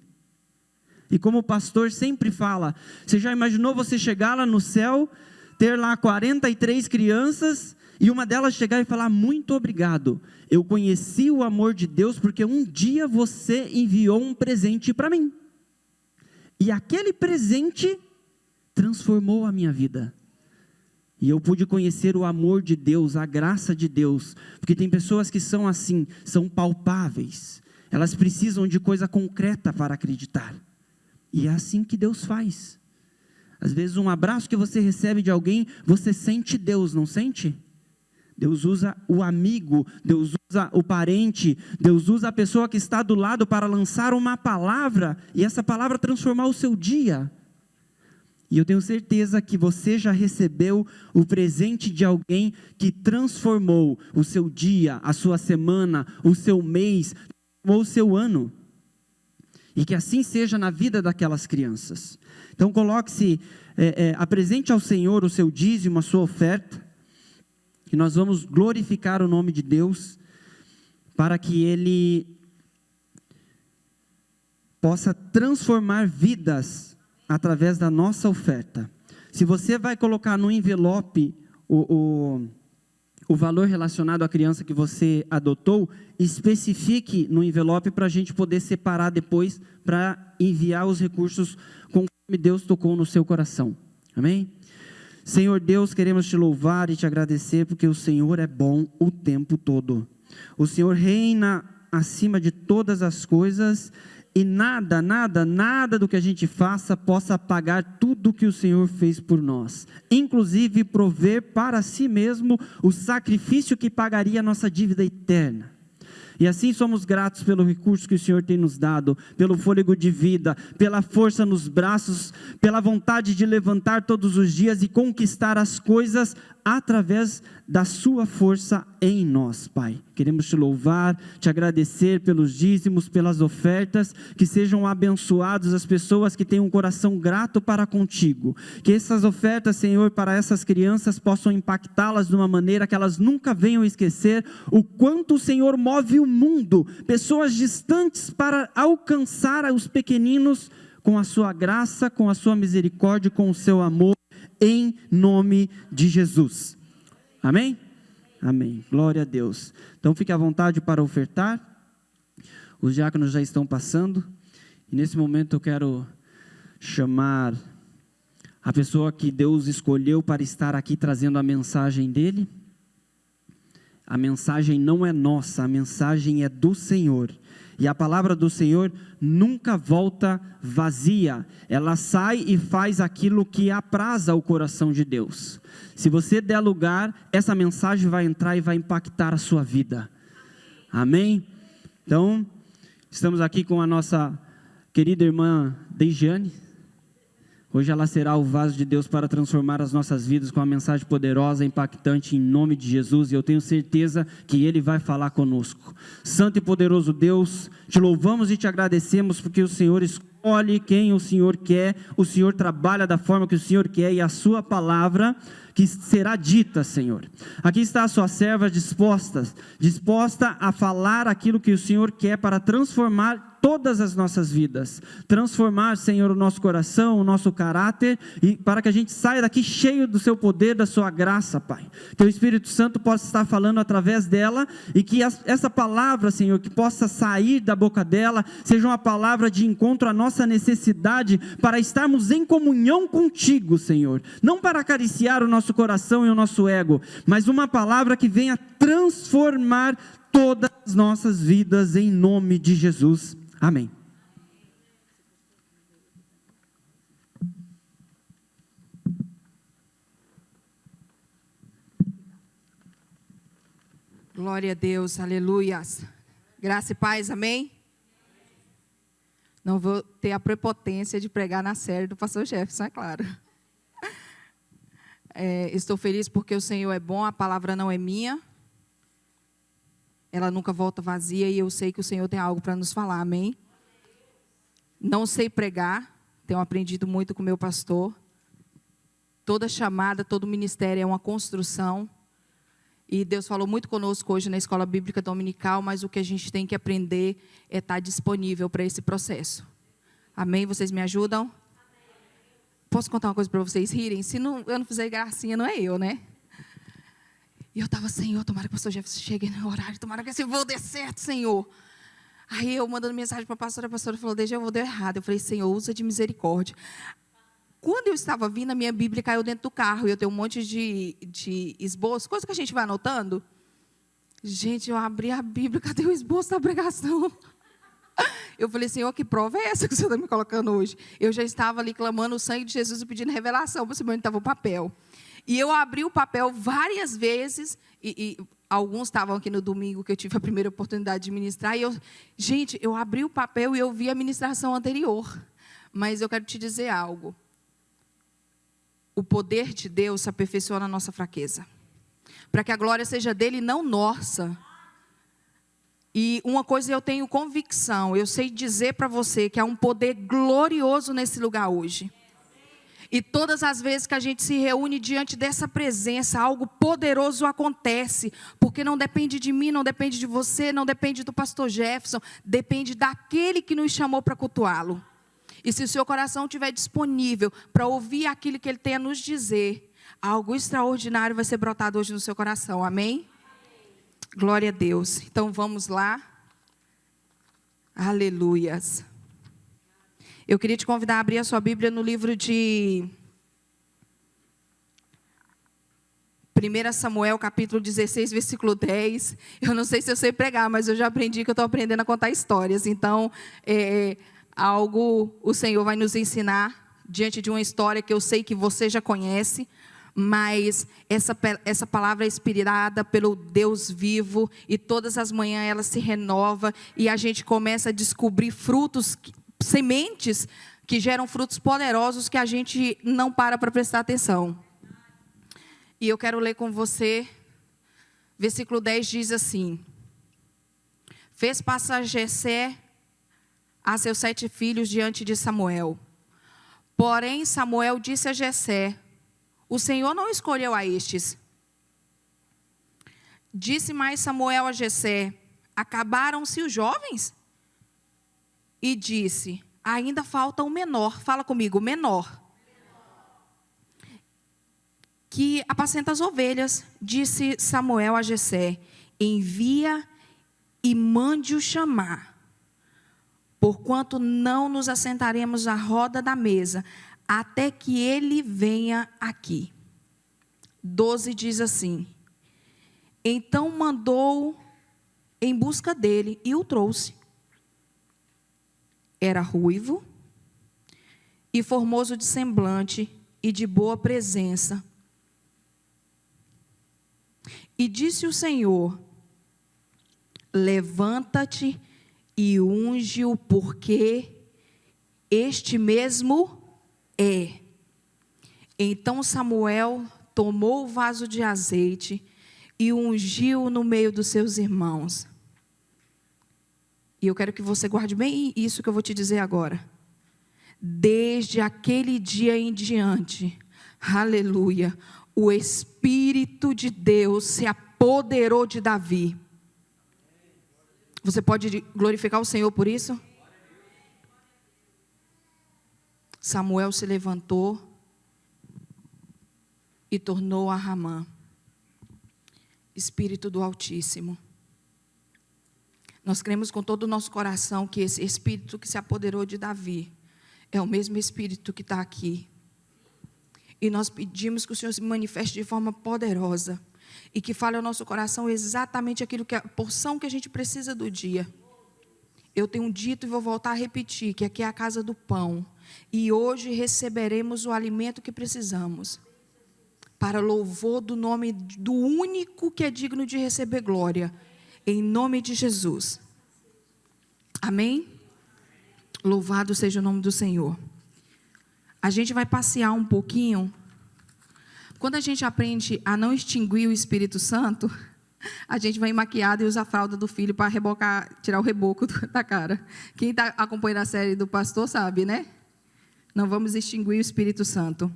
E como o pastor sempre fala, você já imaginou você chegar lá no céu, ter lá 43 crianças, e uma delas chegar e falar: muito obrigado, eu conheci o amor de Deus porque um dia você enviou um presente para mim. E aquele presente transformou a minha vida. E eu pude conhecer o amor de Deus, a graça de Deus. Porque tem pessoas que são assim, são palpáveis. Elas precisam de coisa concreta para acreditar. E é assim que Deus faz. Às vezes um abraço que você recebe de alguém, você sente Deus, não sente? Deus usa o amigo, Deus usa o parente, Deus usa a pessoa que está do lado para lançar uma palavra. E essa palavra transformar o seu dia. E eu tenho certeza que você já recebeu o presente de alguém que transformou o seu dia, a sua semana, o seu mês, ou o seu ano. E que assim seja na vida daquelas crianças. Então coloque-se, apresente ao Senhor o seu dízimo, a sua oferta. E nós vamos glorificar o nome de Deus, para que Ele possa transformar vidas através da nossa oferta. Se você vai colocar no envelope o valor relacionado à criança que você adotou, especifique no envelope para a gente poder separar depois para enviar os recursos conforme Deus tocou no seu coração. Amém? Senhor Deus, queremos te louvar e te agradecer porque o Senhor é bom o tempo todo. O Senhor reina acima de todas as coisas. E nada do que a gente faça possa pagar tudo que o Senhor fez por nós. Inclusive prover para si mesmo o sacrifício que pagaria a nossa dívida eterna. E assim somos gratos pelo recurso que o Senhor tem nos dado, pelo fôlego de vida, pela força nos braços, pela vontade de levantar todos os dias e conquistar as coisas através da sua força em nós, Pai. Queremos te louvar, te agradecer pelos dízimos, pelas ofertas, que sejam abençoados as pessoas que têm um coração grato para contigo. Que essas ofertas, Senhor, para essas crianças possam impactá-las de uma maneira que elas nunca venham esquecer o quanto o Senhor move o mundo, pessoas distantes para alcançar os pequeninos com a sua graça, com a sua misericórdia, com o seu amor, em nome de Jesus. Amém? Amém. Glória a Deus. Então fique à vontade para ofertar. Os diáconos já estão passando. E nesse momento eu quero chamar a pessoa que Deus escolheu para estar aqui trazendo a mensagem dele. A mensagem não é nossa, a mensagem é do Senhor. E a palavra do Senhor nunca volta vazia. Ela sai e faz aquilo que apraza o coração de Deus. Se você der lugar, essa mensagem vai entrar e vai impactar a sua vida. Amém? Então, estamos aqui com a nossa querida irmã Deiane. Hoje ela será o vaso de Deus para transformar as nossas vidas com uma mensagem poderosa, impactante, em nome de Jesus. E eu tenho certeza que Ele vai falar conosco. Santo e poderoso Deus, te louvamos e te agradecemos porque o Senhor escolhe quem o Senhor quer, o Senhor trabalha da forma que o Senhor quer, e a sua palavra que será dita, Senhor. Aqui está a sua serva disposta a falar aquilo que o Senhor quer para transformar todas as nossas vidas, transformar, Senhor, o nosso coração, o nosso caráter, e para que a gente saia daqui cheio do seu poder, da sua graça, Pai. Que o Espírito Santo possa estar falando através dela, e que essa palavra, Senhor, que possa sair da boca dela, seja uma palavra de encontro à nossa necessidade, para estarmos em comunhão contigo, Senhor, não para acariciar o nosso coração e o nosso ego, mas uma palavra que venha transformar todas as nossas vidas, em nome de Jesus. Amém. Glória a Deus, aleluias. Graça e paz, amém? Não vou ter a prepotência de pregar na série do pastor Jefferson, é claro. Estou feliz porque o Senhor é bom, a palavra não é minha. Ela nunca volta vazia e eu sei que o Senhor tem algo para nos falar, amém? Não sei pregar, tenho aprendido muito com o meu pastor. Toda chamada, todo ministério é uma construção. E Deus falou muito conosco hoje na Escola Bíblica Dominical, mas o que a gente tem que aprender é estar disponível para esse processo. Amém? Vocês me ajudam? Posso contar uma coisa para vocês rirem? Se eu não fizer gracinha, não é eu, né? E eu estava, Senhor, tomara que o pastor Jefferson chegue no horário, tomara que esse voo dê certo, Senhor. Aí eu mandando mensagem para a pastora falou, deixa eu vou deu errado. Eu falei, Senhor, usa de misericórdia. Quando eu estava vindo, a minha Bíblia caiu dentro do carro, e eu tenho um monte de esboço, coisa que a gente vai anotando. Gente, eu abri a Bíblia, cadê o esboço da pregação? Eu falei, Senhor, que prova é essa que o Senhor está me colocando hoje? Eu já estava ali clamando o sangue de Jesus e pedindo revelação, para saber onde estava o papel. E eu abri o papel várias vezes, e alguns estavam aqui no domingo, que eu tive a primeira oportunidade de ministrar, e eu abri o papel e eu vi a ministração anterior. Mas eu quero te dizer algo. O poder de Deus se aperfeiçoa na nossa fraqueza, para que a glória seja dele e não nossa. E uma coisa eu tenho convicção, eu sei dizer para você que há um poder glorioso nesse lugar hoje. E todas as vezes que a gente se reúne diante dessa presença, algo poderoso acontece, porque não depende de mim, não depende de você, não depende do pastor Jefferson, depende daquele que nos chamou para cultuá-lo. E se o seu coração estiver disponível para ouvir aquilo que ele tem a nos dizer, algo extraordinário vai ser brotado hoje no seu coração, amém? Glória a Deus. Então vamos lá. Aleluias. Eu queria te convidar a abrir a sua Bíblia no livro de 1 Samuel, capítulo 16, versículo 10. Eu não sei se eu sei pregar, mas eu já aprendi que eu estou aprendendo a contar histórias. Então, algo o Senhor vai nos ensinar diante de uma história que eu sei que você já conhece, mas essa palavra é inspirada pelo Deus vivo, e todas as manhãs ela se renova, e a gente começa a descobrir frutos, sementes que geram frutos poderosos que a gente não para prestar atenção. E eu quero ler com você, versículo 10 diz assim: fez passar Jessé a seus 7 filhos diante de Samuel. Porém Samuel disse a Jessé: o Senhor não escolheu a estes. Disse mais Samuel a Jessé: acabaram-se os jovens? E disse: ainda falta o menor. Fala comigo, o menor. Que apacenta as ovelhas. Disse Samuel a Jessé: envia e mande-o chamar, porquanto não nos assentaremos à roda da mesa, até que ele venha aqui. 12 diz assim: então mandou em busca dele e o trouxe. Era ruivo e formoso de semblante e de boa presença. E disse o Senhor: levanta-te e unge-o, porque este mesmo é. Então Samuel tomou o vaso de azeite e o ungiu no meio dos seus irmãos. E eu quero que você guarde bem isso que eu vou te dizer agora. Desde aquele dia em diante, aleluia, o Espírito de Deus se apoderou de Davi. Você pode glorificar o Senhor por isso? Samuel se levantou e tornou a Ramã, Espírito do Altíssimo. Nós cremos com todo o nosso coração que esse Espírito que se apoderou de Davi é o mesmo Espírito que está aqui. E nós pedimos que o Senhor se manifeste de forma poderosa e que fale ao nosso coração exatamente aquilo que é a porção que a gente precisa do dia. Eu tenho dito e vou voltar a repetir que aqui é a casa do pão. E hoje receberemos o alimento que precisamos. Para louvor do nome do único que é digno de receber glória. Em nome de Jesus. Amém? Louvado seja o nome do Senhor. A gente vai passear um pouquinho. Quando a gente aprende a não extinguir o Espírito Santo, a gente vai maquiado e usa a fralda do filho para tirar o reboco da cara. Quem está acompanhando a série do pastor sabe, né? Não vamos extinguir o Espírito Santo.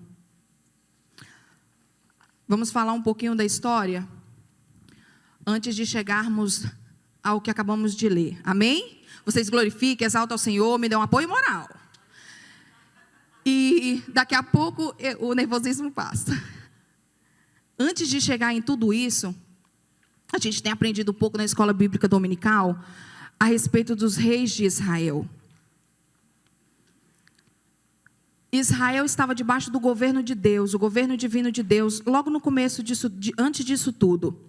Vamos falar um pouquinho da história antes de chegarmos ao que acabamos de ler. Amém? Vocês glorifiquem, exaltam ao Senhor, me dão um apoio moral. E daqui a pouco o nervosismo passa. Antes de chegar em tudo isso, a gente tem aprendido um pouco na escola bíblica dominical a respeito dos reis de Israel. Israel estava debaixo do governo de Deus, o governo divino de Deus, logo no começo disso, antes disso tudo.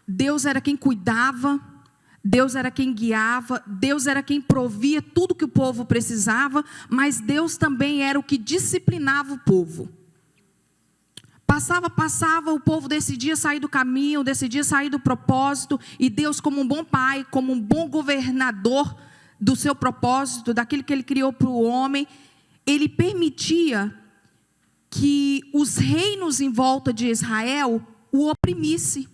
Deus era quem cuidava, Deus era quem guiava, Deus era quem provia tudo que o povo precisava, mas Deus também era o que disciplinava o povo. Passava, o povo decidia sair do caminho, decidia sair do propósito, e Deus, como um bom pai, como um bom governador do seu propósito, daquilo que Ele criou para o homem, Ele permitia que os reinos em volta de Israel o oprimisse,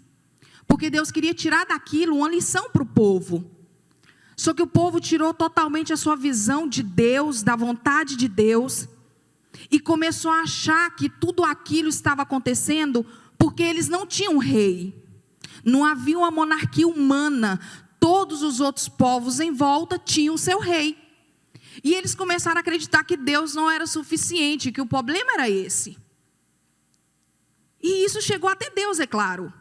porque Deus queria tirar daquilo uma lição para o povo. Só que o povo tirou totalmente a sua visão de Deus, da vontade de Deus, e começou a achar que tudo aquilo estava acontecendo porque eles não tinham rei. Não havia uma monarquia humana. Todos os outros povos em volta tinham seu rei. E eles começaram a acreditar que Deus não era suficiente, que o problema era esse. E isso chegou até Deus, é claro.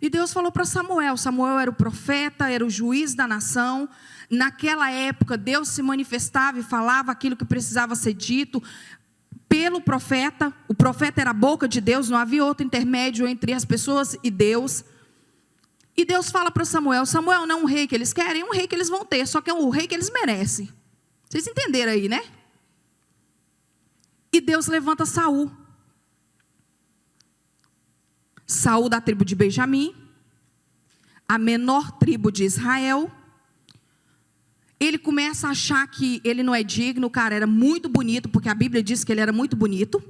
E Deus falou para Samuel. Samuel era o profeta, era o juiz da nação. Naquela época, Deus se manifestava e falava aquilo que precisava ser dito pelo profeta. O profeta era a boca de Deus, não havia outro intermédio entre as pessoas e Deus. E Deus fala para Samuel, Samuel não é um rei que eles querem, é um rei que eles vão ter, só que é um rei que eles merecem. Vocês entenderam aí, né? E Deus levanta Saul. Saul da tribo de Benjamim, a menor tribo de Israel. Ele começa a achar que ele não é digno, o cara era muito bonito, porque a Bíblia diz que ele era muito bonito.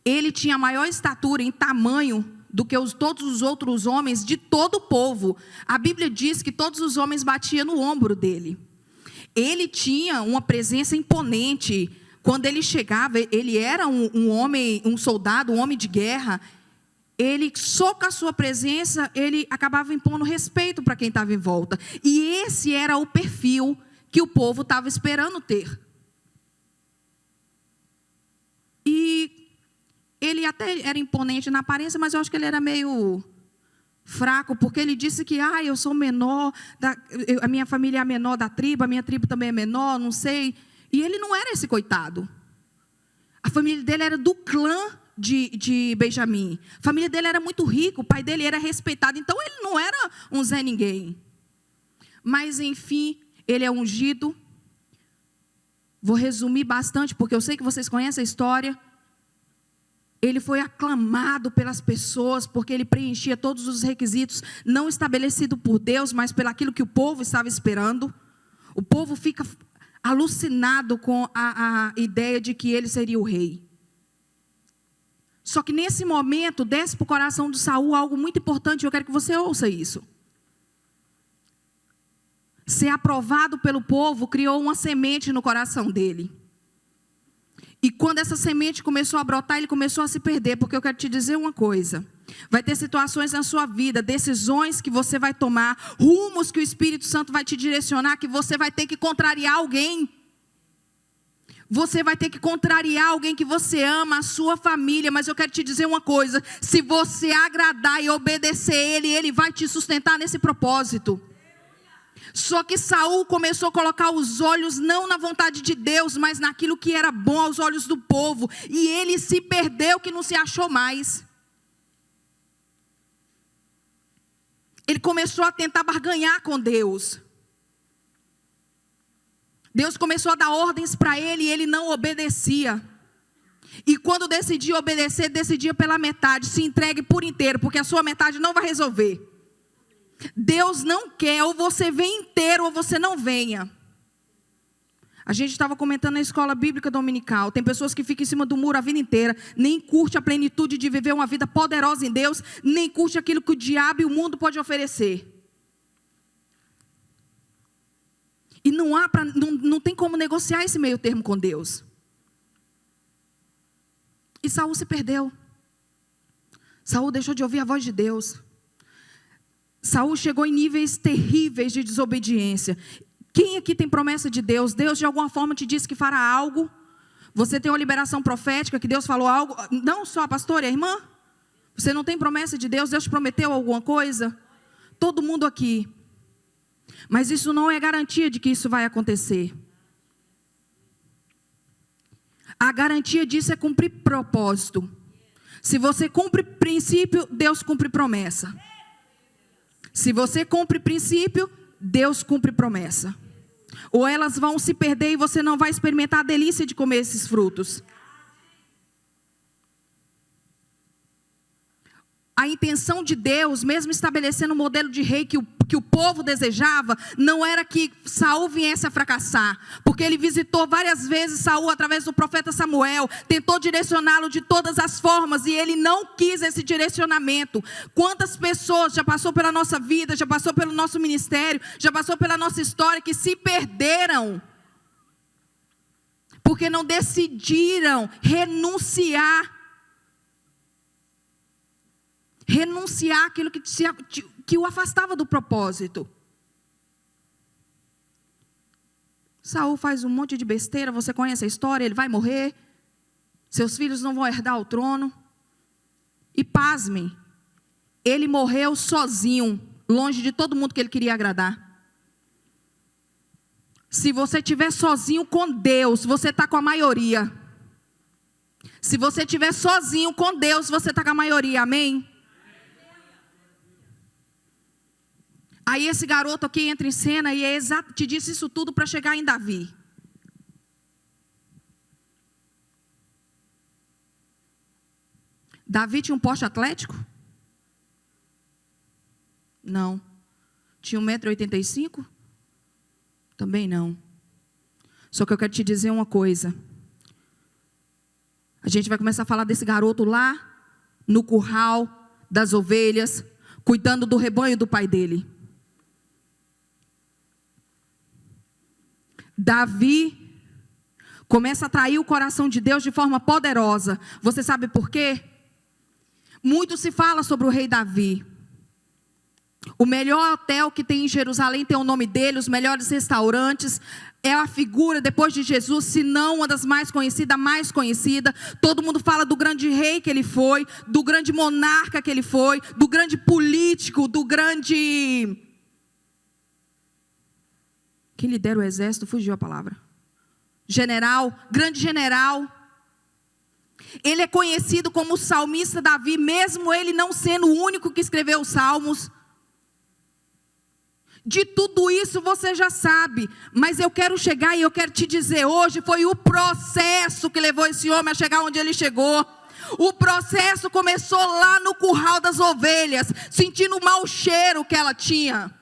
Ele tinha maior estatura em tamanho do que todos os outros homens de todo o povo. A Bíblia diz que todos os homens batiam no ombro dele. Ele tinha uma presença imponente. Quando ele chegava, ele era um homem, um soldado, um homem de guerra. Ele, só com a sua presença, ele acabava impondo respeito para quem estava em volta. E esse era o perfil que o povo estava esperando ter. E ele até era imponente na aparência, mas eu acho que ele era meio fraco, porque ele disse que eu sou menor, a minha família é a menor da tribo, a minha tribo também é menor, não sei. E ele não era esse coitado. A família dele era do clã de Benjamim. A família dele era muito rica, o pai dele era respeitado, então ele não era um Zé Ninguém. Mas enfim, ele é ungido. Vou resumir bastante, porque eu sei que vocês conhecem a história. Ele foi aclamado pelas pessoas, porque ele preenchia todos os requisitos, não estabelecido por Deus, mas pelo aquilo que o povo estava esperando. O povo fica alucinado com a ideia de que ele seria o rei. Só que nesse momento desce para o coração de Saul algo muito importante, eu quero que você ouça isso. Ser aprovado pelo povo criou uma semente no coração dele. E quando essa semente começou a brotar, ele começou a se perder, porque eu quero te dizer uma coisa. Vai ter situações na sua vida, decisões que você vai tomar, rumos que o Espírito Santo vai te direcionar, que você vai ter que contrariar alguém. Você vai ter que contrariar alguém que você ama, a sua família, mas eu quero te dizer uma coisa, se você agradar e obedecer ele, ele vai te sustentar nesse propósito. Só que Saul começou a colocar os olhos não na vontade de Deus, mas naquilo que era bom aos olhos do povo, e ele se perdeu que não se achou mais. Ele começou a tentar barganhar com Deus. Deus começou a dar ordens para ele e ele não obedecia. E quando decidia obedecer, decidia pela metade. Se entregue por inteiro, porque a sua metade não vai resolver. Deus não quer, ou você vem inteiro ou você não venha. A gente estava comentando na escola bíblica dominical. Tem pessoas que ficam em cima do muro a vida inteira, nem curte a plenitude de viver uma vida poderosa em Deus, nem curte aquilo que o diabo e o mundo pode oferecer. E não tem como negociar esse meio termo com Deus. E Saul se perdeu. Saul deixou de ouvir a voz de Deus. Saul chegou em níveis terríveis de desobediência. Quem aqui tem promessa de Deus? Deus de alguma forma te disse que fará algo. Você tem uma liberação profética que Deus falou algo. Não só a pastora e a irmã. Você não tem promessa de Deus? Deus te prometeu alguma coisa? Todo mundo aqui. Mas isso não é garantia de que isso vai acontecer. A garantia disso é cumprir propósito. Se você cumpre princípio, Deus cumpre promessa. Se você cumpre princípio, Deus cumpre promessa. Ou elas vão se perder e você não vai experimentar a delícia de comer esses frutos. A intenção de Deus, mesmo estabelecendo o modelo de rei que o povo desejava, não era que Saul viesse a fracassar. Porque ele visitou várias vezes Saul através do profeta Samuel, tentou direcioná-lo de todas as formas e ele não quis esse direcionamento. Quantas pessoas já passou pela nossa vida, já passou pelo nosso ministério, já passou pela nossa história que se perderam. Porque não decidiram renunciar aquilo que o afastava do propósito. Saul faz um monte de besteira, você conhece a história, ele vai morrer, seus filhos não vão herdar o trono. E pasmem, ele morreu sozinho, longe de todo mundo que ele queria agradar. Se você estiver sozinho com Deus, você está com a maioria. Se você estiver sozinho com Deus, você está com a maioria, amém? Aí esse garoto aqui entra em cena e te disse isso tudo para chegar em Davi. Davi tinha um porte atlético? Não. Tinha 1,85 m? Também não. Só que eu quero te dizer uma coisa. A gente vai começar a falar desse garoto lá no curral das ovelhas, cuidando do rebanho do pai dele. Davi começa a atrair o coração de Deus de forma poderosa. Você sabe por quê? Muito se fala sobre o rei Davi. O melhor hotel que tem em Jerusalém tem o nome dele, os melhores restaurantes. É a figura, depois de Jesus, se não uma das mais conhecidas, a mais conhecida. Todo mundo fala do grande rei que ele foi, do grande monarca que ele foi, do grande político, do grande... Quem lidera o exército, fugiu a palavra. General, grande general. Ele é conhecido como o salmista Davi, mesmo ele não sendo o único que escreveu os salmos. De tudo isso você já sabe, mas eu quero chegar e eu quero te dizer hoje, foi o processo que levou esse homem a chegar onde ele chegou. O processo começou lá no curral das ovelhas, sentindo o mau cheiro que ela tinha.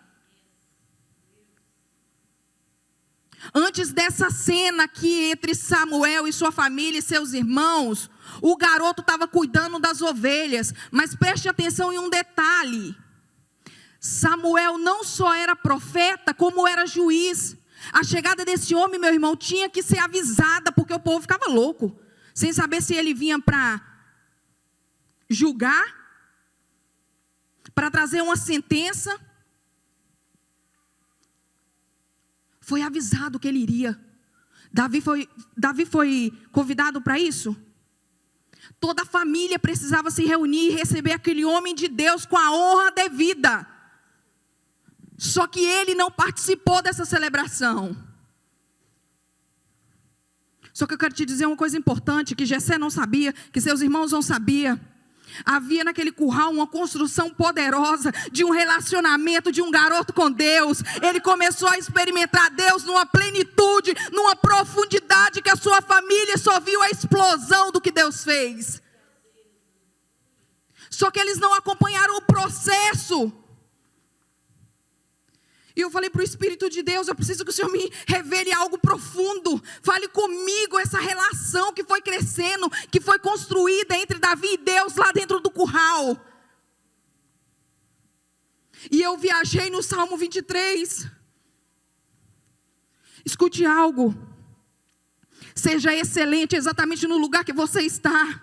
Antes dessa cena aqui entre Samuel e sua família e seus irmãos, o garoto estava cuidando das ovelhas. Mas preste atenção em um detalhe. Samuel não só era profeta, como era juiz. A chegada desse homem, meu irmão, tinha que ser avisada, porque o povo ficava louco, sem saber se ele vinha para julgar, para trazer uma sentença. Foi avisado que ele iria. Davi foi convidado para isso? Toda a família precisava se reunir e receber aquele homem de Deus com a honra devida. Só que ele não participou dessa celebração. Só que eu quero te dizer uma coisa importante, que Jessé não sabia, que seus irmãos não sabiam. Havia naquele curral uma construção poderosa de um relacionamento de um garoto com Deus. Ele começou a experimentar Deus numa plenitude, numa profundidade que a sua família só viu a explosão do que Deus fez. Só que eles não acompanharam o processo. E eu falei para o Espírito de Deus, eu preciso que o Senhor me revele algo profundo. Fale comigo essa relação que foi crescendo, que foi construída entre Davi e Deus lá dentro do curral. E eu viajei no Salmo 23. Escute algo. Seja excelente exatamente no lugar que você está.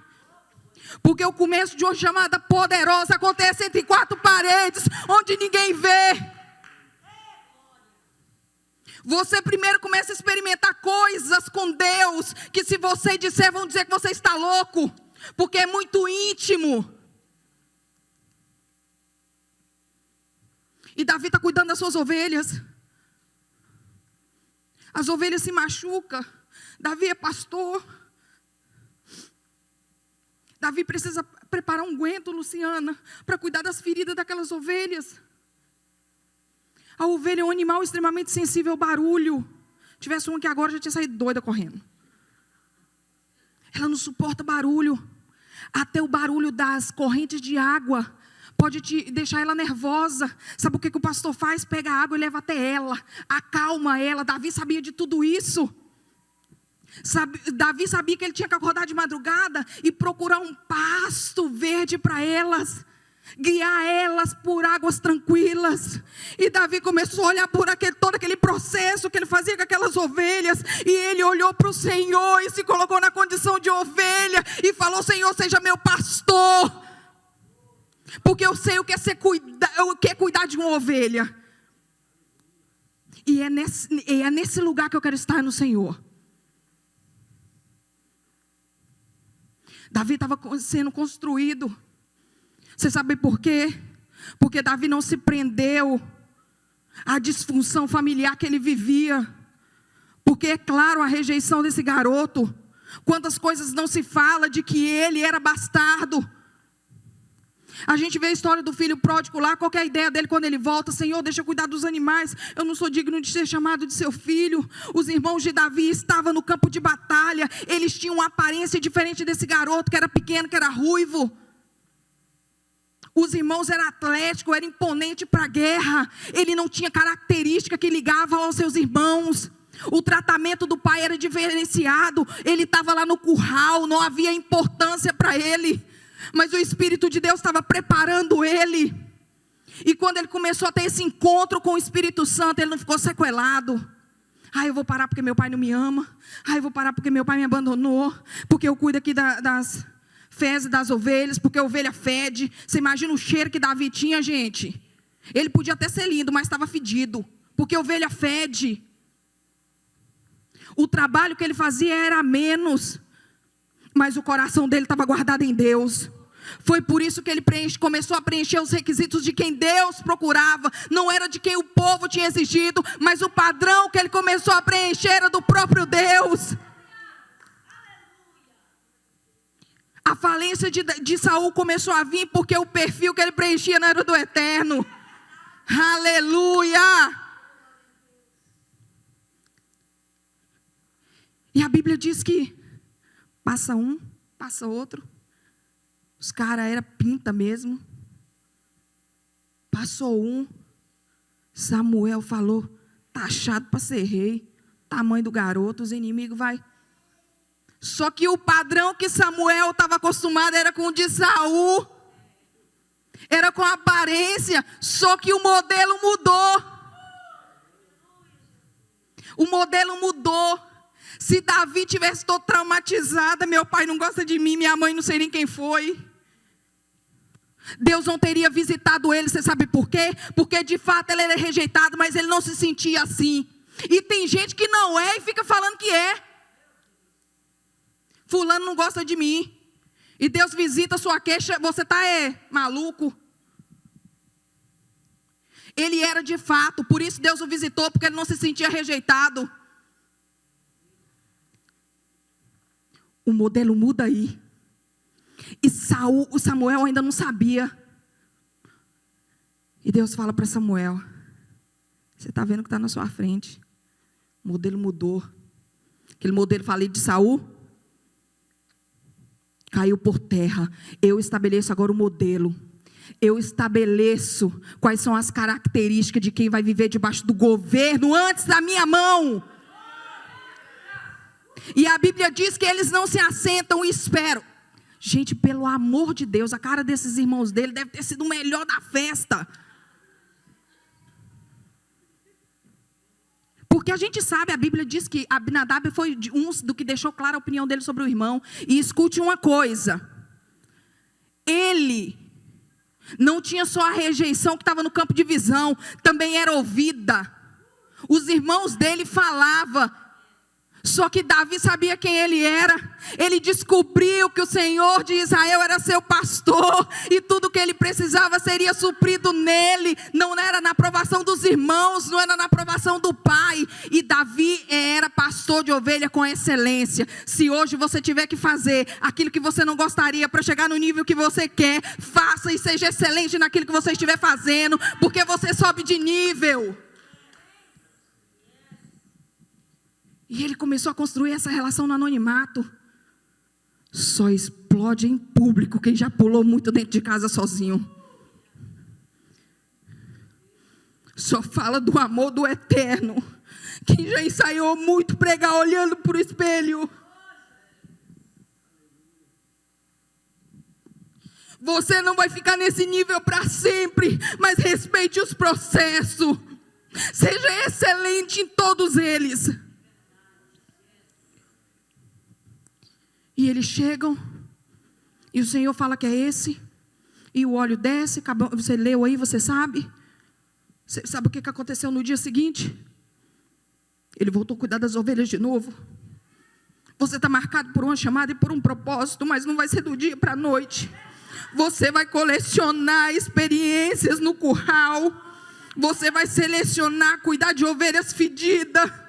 Porque o começo de uma chamada poderosa acontece entre quatro paredes, onde ninguém vê. Você primeiro começa a experimentar coisas com Deus, que se você disser, vão dizer que você está louco, porque é muito íntimo. E Davi está cuidando das suas ovelhas. As ovelhas se machucam. Davi é pastor. Davi precisa preparar um unguento, Luciana, para cuidar das feridas daquelas ovelhas. A ovelha é um animal extremamente sensível ao barulho. Tivesse uma que agora já tinha saído doida correndo. Ela não suporta barulho. Até o barulho das correntes de água pode te deixar ela nervosa. Sabe o que o pastor faz? Pega a água e leva até ela. Acalma ela. Davi sabia de tudo isso. Davi sabia que ele tinha que acordar de madrugada e procurar um pasto verde para elas. Guiar elas por águas tranquilas. E Davi começou a olhar por todo aquele processo que ele fazia com aquelas ovelhas. E ele olhou para o Senhor e se colocou na condição de ovelha. E falou: Senhor, seja meu pastor. Porque eu sei o que é cuidar de uma ovelha. E é nesse lugar que eu quero estar no Senhor. Davi estava sendo construído. Você sabe por quê? Porque Davi não se prendeu à disfunção familiar que ele vivia. Porque é claro a rejeição desse garoto. Quantas coisas não se fala de que ele era bastardo. A gente vê a história do filho pródigo lá. Qual que é a ideia dele quando ele volta? Senhor, deixa eu cuidar dos animais. Eu não sou digno de ser chamado de seu filho. Os irmãos de Davi estavam no campo de batalha. Eles tinham uma aparência diferente desse garoto que era pequeno, que era ruivo. Os irmãos eram atléticos, era imponente para a guerra. Ele não tinha característica que ligava aos seus irmãos. O tratamento do pai era diferenciado. Ele estava lá no curral, não havia importância para ele. Mas o Espírito de Deus estava preparando ele. E quando ele começou a ter esse encontro com o Espírito Santo, ele não ficou sequelado. Eu vou parar porque meu pai não me ama. Eu vou parar porque meu pai me abandonou. Porque eu cuido aqui das fezes das ovelhas, porque a ovelha fede. Você imagina o cheiro que Davi tinha, gente? Ele podia até ser lindo, mas estava fedido, porque a ovelha fede. O trabalho que ele fazia era menos, mas o coração dele estava guardado em Deus. Foi por isso que ele começou a preencher os requisitos de quem Deus procurava. Não era de quem o povo tinha exigido, mas o padrão que ele começou a preencher era do próprio Deus. A falência de Saul começou a vir porque o perfil que ele preenchia não era do eterno. Aleluia! E a Bíblia diz que passa um, passa outro. Os caras eram pinta mesmo. Passou um. Samuel falou: tá achado para ser rei. tamanho do garoto, os inimigos vai. Só que o padrão que Samuel estava acostumado era com o de Saul. Era com a aparência, só que o modelo mudou. O modelo mudou. Se Davi tivesse todo traumatizado, meu pai não gosta de mim, minha mãe não sei nem quem foi, Deus não teria visitado ele. Você sabe por quê? Porque de fato ele era rejeitado, mas ele não se sentia assim. E tem gente que não é e fica falando que é. Fulano não gosta de mim. E Deus visita a sua queixa, você está maluco. Ele era de fato, por isso Deus o visitou, porque ele não se sentia rejeitado. O modelo muda aí. E Samuel ainda não sabia. E Deus fala para Samuel: você está vendo que está na sua frente. O modelo mudou. Aquele modelo falei de Saul caiu por terra. Eu estabeleço agora o modelo. Eu estabeleço quais são as características de quem vai viver debaixo do governo antes da minha mão. E a Bíblia diz que eles não se assentam e esperam. Gente, pelo amor de Deus, a cara desses irmãos dele deve ter sido o melhor da festa. Porque a gente sabe, a Bíblia diz que Abinadab foi um do que deixou clara a opinião dele sobre o irmão. E escute uma coisa. Ele não tinha só a rejeição que estava no campo de visão, também era ouvida. Os irmãos dele falavam. Só que Davi sabia quem ele era. Ele descobriu que o Senhor de Israel era seu pastor. E tudo que ele precisava seria suprido nele. Não era na aprovação dos irmãos, não era na aprovação do pai. E Davi era pastor de ovelha com excelência. Se hoje você tiver que fazer aquilo que você não gostaria para chegar no nível que você quer, faça e seja excelente naquilo que você estiver fazendo, porque você sobe de nível. E ele começou a construir essa relação no anonimato. Só explode em público quem já pulou muito dentro de casa sozinho. Só fala do amor do eterno quem já ensaiou muito pregar olhando para o espelho. Você não vai ficar nesse nível para sempre, mas respeite os processos. Seja excelente em todos eles. E eles chegam, e o Senhor fala que é esse, e o óleo desce, você leu aí, você sabe? Você sabe o que aconteceu no dia seguinte? Ele voltou a cuidar das ovelhas de novo. Você está marcado por uma chamada e por um propósito, mas não vai ser do dia para a noite. Você vai colecionar experiências no curral, você vai selecionar, cuidar de ovelhas fedidas.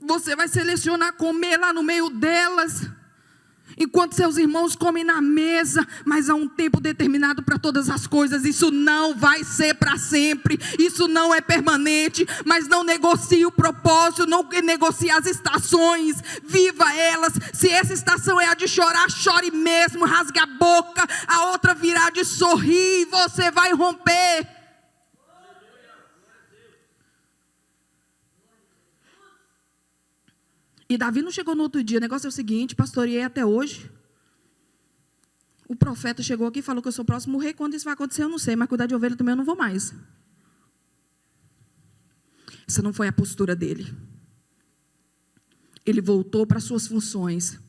Você vai selecionar comer lá no meio delas, enquanto seus irmãos comem na mesa, mas há um tempo determinado para todas as coisas. Isso não vai ser para sempre, isso não é permanente, mas não negocie o propósito, não negocie as estações, viva elas. Se essa estação é a de chorar, chore mesmo, rasgue a boca, a outra virá de sorrir e você vai romper. E Davi não chegou no outro dia. O negócio é o seguinte: pastoreei até hoje. O profeta chegou aqui e falou que eu sou o próximo rei. Quando isso vai acontecer eu não sei, mas cuidar de ovelha também eu não vou mais. Essa não foi a postura dele. Ele voltou para suas funções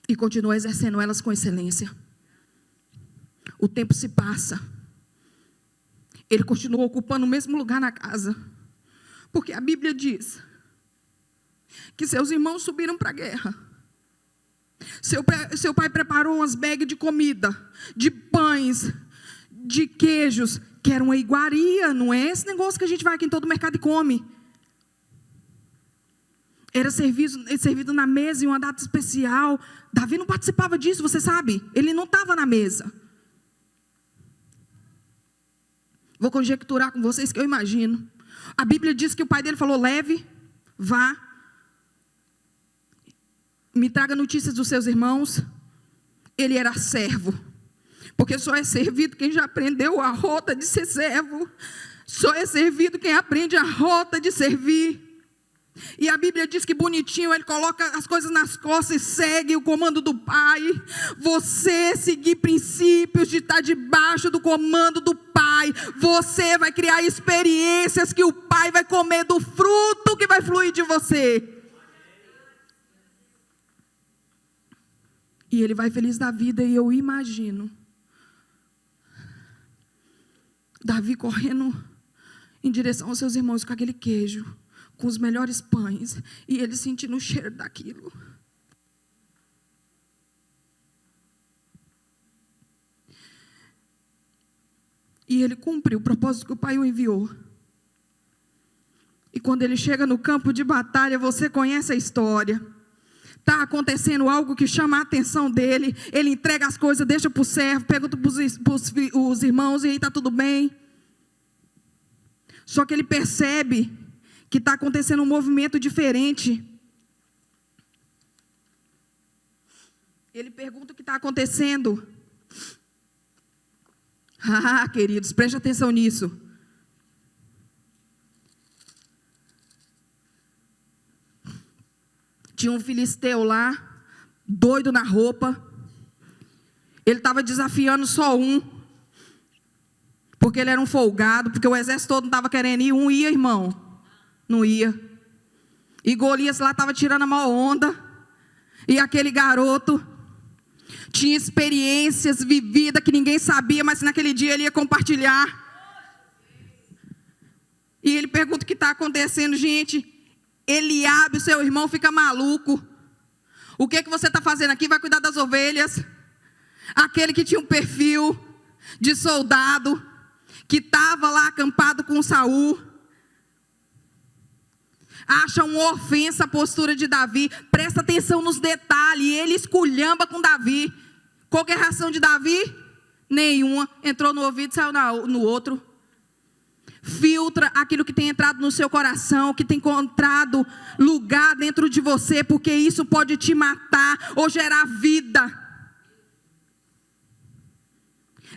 e continuou exercendo elas com excelência. O tempo se passa. Ele continuou ocupando o mesmo lugar na casa, porque a Bíblia diz que seus irmãos subiram para a guerra. Seu pai preparou umas bags de comida, de pães, de queijos, que era uma iguaria, não é esse negócio que a gente vai aqui em todo o mercado e come. Era servido na mesa em uma data especial. Davi não participava disso, você sabe? Ele não estava na mesa. Vou conjecturar com vocês que eu imagino. A Bíblia diz que o pai dele falou: leve, vá, me traga notícias dos seus irmãos. Ele era servo, porque só é servido quem já aprendeu a rota de ser servo. Só é servido quem aprende a rota de servir. E a Bíblia diz que bonitinho, ele coloca as coisas nas costas e segue o comando do Pai. Você seguir princípios de estar debaixo do comando do Pai, você vai criar experiências que o Pai vai comer do fruto que vai fluir de você. E ele vai feliz da vida. E eu imagino Davi correndo em direção aos seus irmãos com aquele queijo, com os melhores pães, e ele sentindo o cheiro daquilo. E ele cumpriu o propósito que o Pai o enviou. E quando ele chega no campo de batalha, você conhece a história. Está acontecendo algo que chama a atenção dele. Ele entrega as coisas, deixa para o servo, pergunta para os irmãos, e aí está tudo bem. Só que ele percebe que está acontecendo um movimento diferente. Ele pergunta o que está acontecendo. Queridos, preste atenção nisso. Tinha um filisteu lá, doido na roupa. Ele estava desafiando só um, porque ele era um folgado, porque o exército todo não estava querendo ir. Um ia, irmão, não ia. E Golias lá estava tirando a maior onda. E aquele garoto tinha experiências vividas que ninguém sabia, mas naquele dia ele ia compartilhar. E ele pergunta o que está acontecendo, gente. Eliabe, seu irmão, fica maluco. O que você está fazendo aqui? Vai cuidar das ovelhas. Aquele que tinha um perfil de soldado, que estava lá acampado com Saul, acha uma ofensa a postura de Davi. Presta atenção nos detalhes. Ele esculhamba com Davi. Qual que é a reação de Davi? Nenhuma. Entrou no ouvido e saiu no outro. Filtra aquilo que tem entrado no seu coração, que tem encontrado lugar dentro de você, porque isso pode te matar ou gerar vida.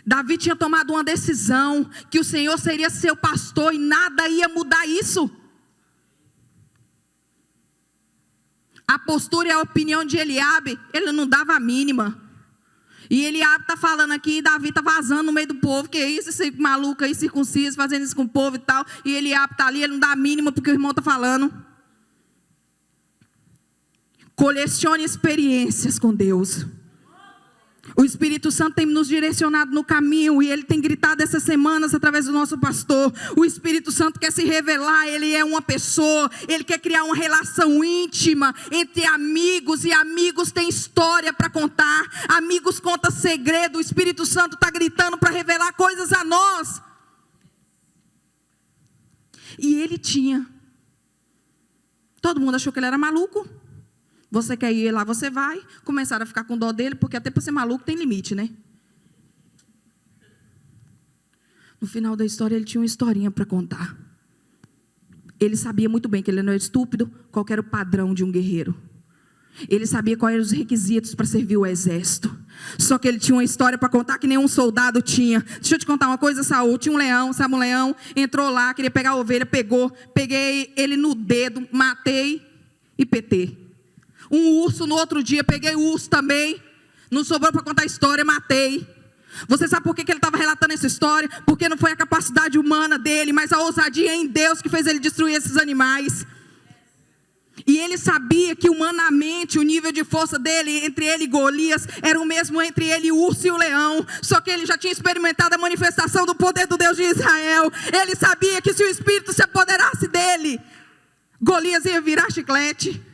Davi tinha tomado uma decisão, que o Senhor seria seu pastor e nada ia mudar isso. A postura e a opinião de Eliabe, ele não dava a mínima. E Eliabe está falando aqui, e Davi está vazando no meio do povo, que é isso, esse maluco aí, circunciso, fazendo isso com o povo e tal. E Eliabe está ali, ele não dá a mínima porque o irmão está falando. Colecione experiências com Deus. O Espírito Santo tem nos direcionado no caminho, e Ele tem gritado essas semanas através do nosso pastor. O Espírito Santo quer se revelar, Ele é uma pessoa, Ele quer criar uma relação íntima entre amigos, e amigos têm história para contar, amigos contam segredo. O Espírito Santo está gritando para revelar coisas a nós. E ele tinha. Todo mundo achou que ele era maluco. Você quer ir lá, você vai. Começaram a ficar com dó dele, porque até para ser maluco tem limite, né? No final da história, ele tinha uma historinha para contar. Ele sabia muito bem que ele não era estúpido, qual era o padrão de um guerreiro. Ele sabia quais eram os requisitos para servir o exército. Só que ele tinha uma história para contar que nenhum soldado tinha. Deixa eu te contar uma coisa, Saul. Tinha um leão, sabe um leão? Entrou lá, queria pegar a ovelha, peguei ele no dedo, matei e petei. Um urso no outro dia, peguei o urso também. Não sobrou para contar a história, matei. Você sabe por que ele estava relatando essa história? Porque não foi a capacidade humana dele, mas a ousadia em Deus que fez ele destruir esses animais. E ele sabia que humanamente o nível de força dele, entre ele e Golias, era o mesmo entre ele, o urso e o leão. Só que ele já tinha experimentado a manifestação do poder do Deus de Israel. Ele sabia que se o Espírito se apoderasse dele, Golias ia virar chiclete.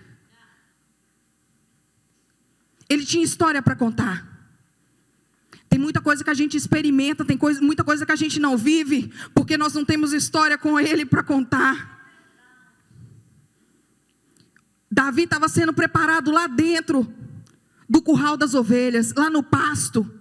Ele tinha história para contar. Tem muita coisa que a gente experimenta, muita coisa que a gente não vive, porque nós não temos história com ele para contar. Davi estava sendo preparado lá dentro do curral das ovelhas, lá no pasto.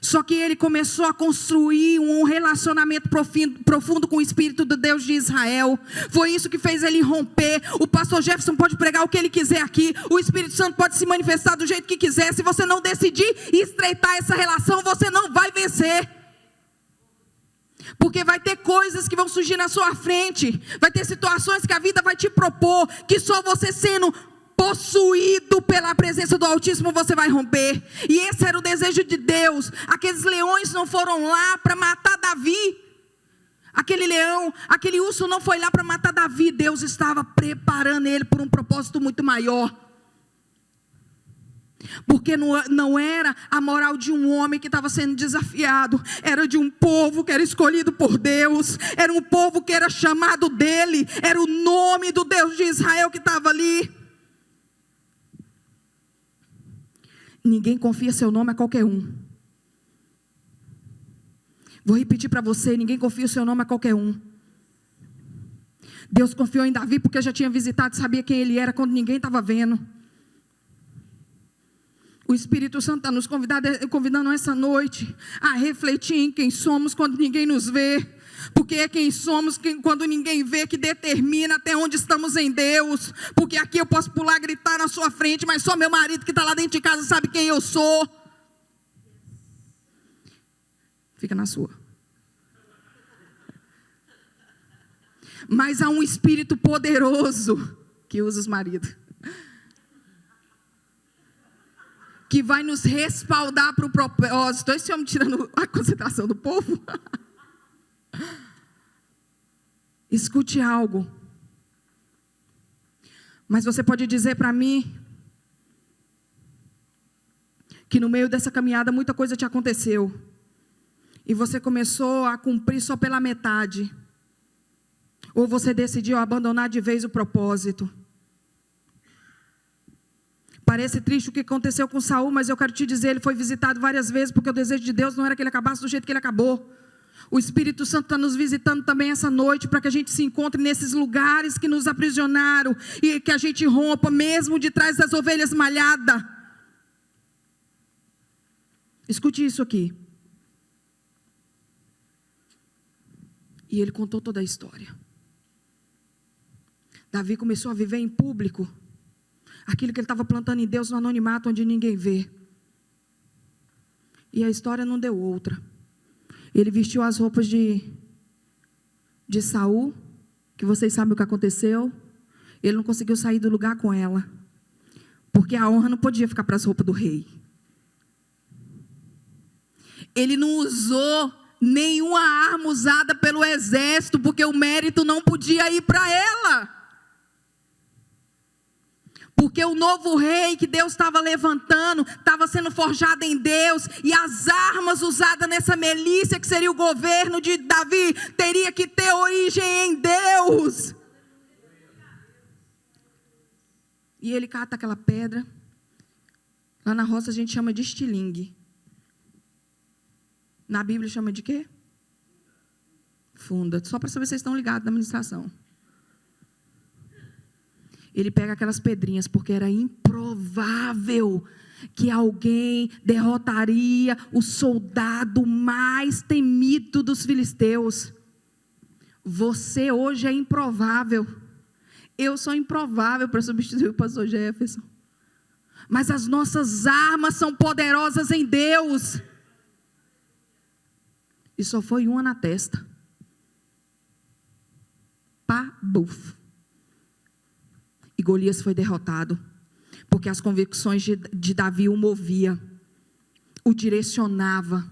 Só que ele começou a construir um relacionamento profundo com o Espírito do Deus de Israel. Foi isso que fez ele romper. O pastor Jefferson pode pregar o que ele quiser aqui. O Espírito Santo pode se manifestar do jeito que quiser. Se você não decidir estreitar essa relação, você não vai vencer. Porque vai ter coisas que vão surgir na sua frente, vai ter situações que a vida vai te propor, que só você sendo possuído pela presença do Altíssimo você vai romper. E esse era o desejo de Deus. Aqueles leões não foram lá para matar Davi. Aquele leão, aquele urso não foi lá para matar Davi. Deus estava preparando ele por um propósito muito maior. Porque não era a moral de um homem que estava sendo desafiado, era de um povo que era escolhido por Deus, era um povo que era chamado dele, era o nome do Deus de Israel que estava ali. Ninguém confia seu nome a qualquer um. Vou repetir para você, ninguém confia o seu nome a qualquer um. Deus confiou em Davi porque já tinha visitado, sabia quem ele era quando ninguém estava vendo. O Espírito Santo está nos convidando essa noite a refletir em quem somos quando ninguém nos vê. Porque é quem somos quando ninguém vê que determina até onde estamos em Deus. Porque aqui eu posso pular, gritar na sua frente, mas só meu marido que está lá dentro de casa sabe quem eu sou. Fica na sua. Mas há um Espírito poderoso que usa os maridos, que vai nos respaldar para o propósito. Esse homem tirando a concentração do povo. Escute algo. Mas você pode dizer para mim que no meio dessa caminhada muita coisa te aconteceu. E você começou a cumprir só pela metade. Ou você decidiu abandonar de vez o propósito. Parece triste o que aconteceu com Saul, mas eu quero te dizer, ele foi visitado várias vezes, porque o desejo de Deus não era que ele acabasse do jeito que ele acabou. O Espírito Santo está nos visitando também essa noite, para que a gente se encontre nesses lugares que nos aprisionaram, e que a gente rompa, mesmo de trás das ovelhas malhadas. Escute isso aqui. E ele contou toda a história. Davi começou a viver em público aquilo que ele estava plantando em Deus no anonimato, onde ninguém vê. E a história não deu outra. Ele vestiu as roupas de Saul, que vocês sabem o que aconteceu. Ele não conseguiu sair do lugar com ela, porque a honra não podia ficar para as roupas do rei. Ele não usou nenhuma arma usada pelo exército, porque o mérito não podia ir para ela. Porque o novo rei que Deus estava levantando, estava sendo forjado em Deus, e as armas usadas nessa milícia, que seria o governo de Davi, teria que ter origem em Deus. E ele cata aquela pedra, lá na roça a gente chama de estilingue. Na Bíblia chama de quê? Funda. Só para saber se vocês estão ligados na administração. Ele pega aquelas pedrinhas, porque era improvável que alguém derrotaria o soldado mais temido dos filisteus. Você hoje é improvável. Eu sou improvável para substituir o pastor Jefferson. Mas as nossas armas são poderosas em Deus. E só foi uma na testa. Pá, buf. E Golias foi derrotado, porque as convicções de Davi o movia, o direcionava.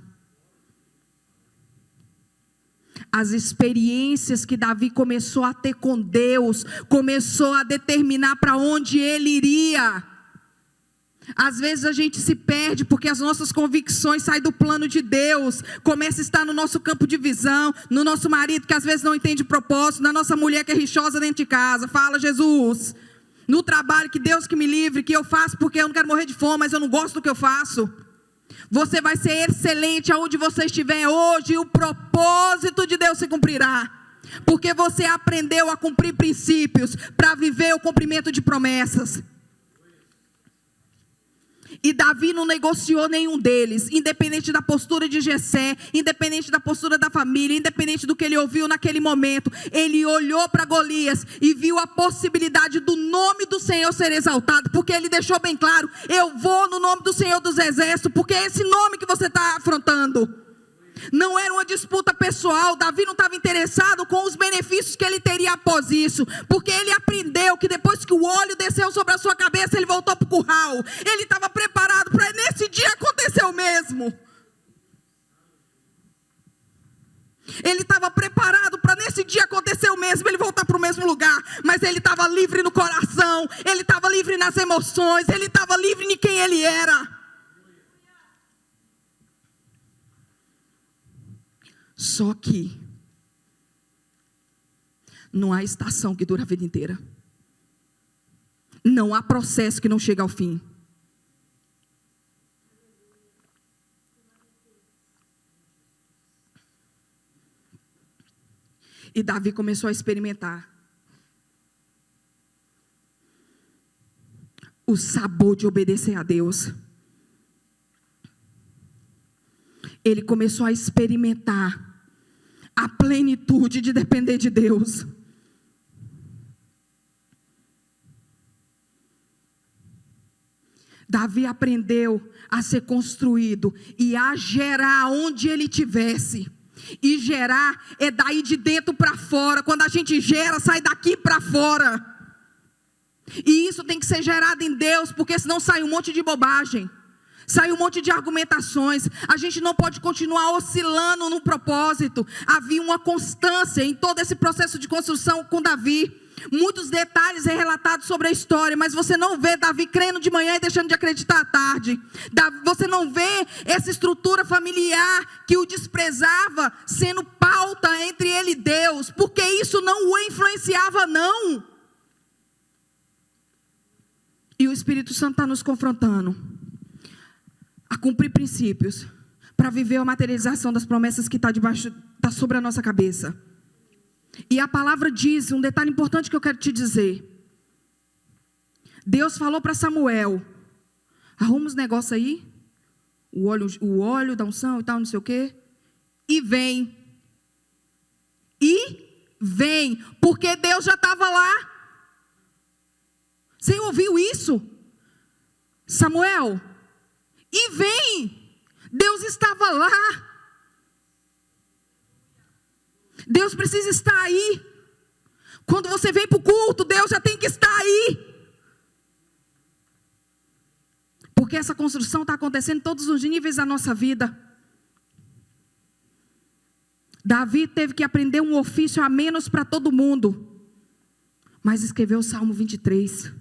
As experiências que Davi começou a ter com Deus, começou a determinar para onde ele iria. Às vezes a gente se perde porque as nossas convicções saem do plano de Deus, começa a estar no nosso campo de visão, no nosso marido que às vezes não entende propósito, na nossa mulher que é rixosa dentro de casa. Fala, Jesus. No trabalho, que Deus que me livre, que eu faço porque eu não quero morrer de fome, mas eu não gosto do que eu faço. Você vai ser excelente aonde você estiver hoje, e o propósito de Deus se cumprirá. Porque você aprendeu a cumprir princípios para viver o cumprimento de promessas. E Davi não negociou nenhum deles, independente da postura de Jessé, independente da postura da família, independente do que ele ouviu naquele momento. Ele olhou para Golias e viu a possibilidade do nome do Senhor ser exaltado, porque ele deixou bem claro: eu vou no nome do Senhor dos Exércitos, porque é esse nome que você está afrontando. Não era uma disputa pessoal. Davi não estava interessado com os benefícios que ele teria após isso, porque ele aprendeu que depois que o óleo desceu sobre a sua cabeça, ele voltou para o curral. Ele estava preparado para nesse dia acontecer o mesmo. Ele estava preparado para nesse dia acontecer o mesmo, ele voltar para o mesmo lugar. Mas ele estava livre no coração, ele estava livre nas emoções, ele estava livre em quem ele era. Só que não há estação que dura a vida inteira. Não há processo que não chega ao fim. E Davi começou a experimentar o sabor de obedecer a Deus. Ele começou a experimentar a plenitude de depender de Deus. Davi aprendeu a ser construído e a gerar onde ele tivesse. E gerar é daí de dentro para fora. Quando a gente gera, sai daqui para fora. E isso tem que ser gerado em Deus, porque senão sai um monte de bobagem. Sai um monte de argumentações. A gente não pode continuar oscilando no propósito. Havia uma constância em todo esse processo de construção com Davi. Muitos detalhes relatados sobre a história, mas você não vê Davi crendo de manhã e deixando de acreditar à tarde. Você não vê essa estrutura familiar que o desprezava sendo pauta entre ele e Deus, porque isso não o influenciava, não. E o Espírito Santo está nos confrontando a cumprir princípios para viver a materialização das promessas que está sobre a nossa cabeça. E a palavra diz, um detalhe importante que eu quero te dizer. Deus falou para Samuel: arruma os negócios aí, o óleo da unção e tal, não sei o quê, e vem. E vem, porque Deus já estava lá. Você ouviu isso? Samuel, e vem. Deus estava lá. Deus precisa estar aí. Quando você vem para o culto, Deus já tem que estar aí. Porque essa construção está acontecendo em todos os níveis da nossa vida. Davi teve que aprender um ofício a menos para todo mundo, mas escreveu o Salmo 23.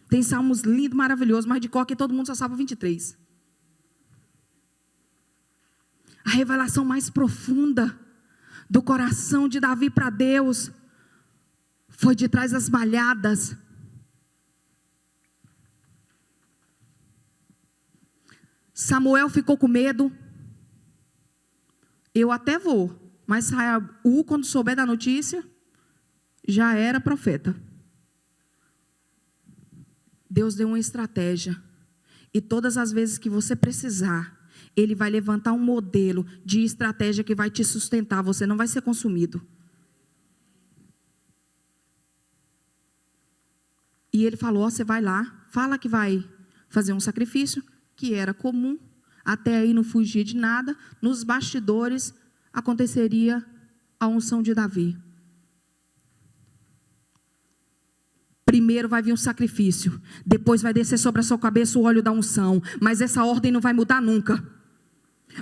Tem salmos lindos, maravilhosos, mas de cor que todo mundo só sabe o 23. A revelação mais profunda do coração de Davi para Deus foi de trás das malhadas. Samuel ficou com medo. Eu até vou, mas Saul, quando souber da notícia, já era profeta. Deus deu uma estratégia. E todas as vezes que você precisar, Ele vai levantar um modelo de estratégia que vai te sustentar. Você não vai ser consumido. E Ele falou: você vai lá, fala que vai fazer um sacrifício, que era comum. Até aí não fugia de nada. Nos bastidores aconteceria a unção de Davi. Primeiro vai vir um sacrifício, depois vai descer sobre a sua cabeça o óleo da unção. Mas essa ordem não vai mudar nunca.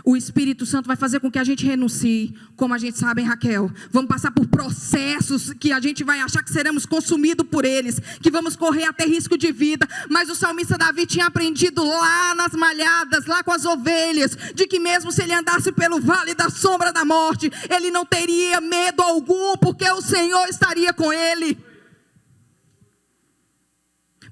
O Espírito Santo vai fazer com que a gente renuncie. Como a gente sabe, hein, Raquel? Vamos passar por processos que a gente vai achar que seremos consumidos por eles, que vamos correr até risco de vida. Mas o salmista Davi tinha aprendido lá nas malhadas, lá com as ovelhas, de que mesmo se ele andasse pelo vale da sombra da morte, ele não teria medo algum, porque o Senhor estaria com ele.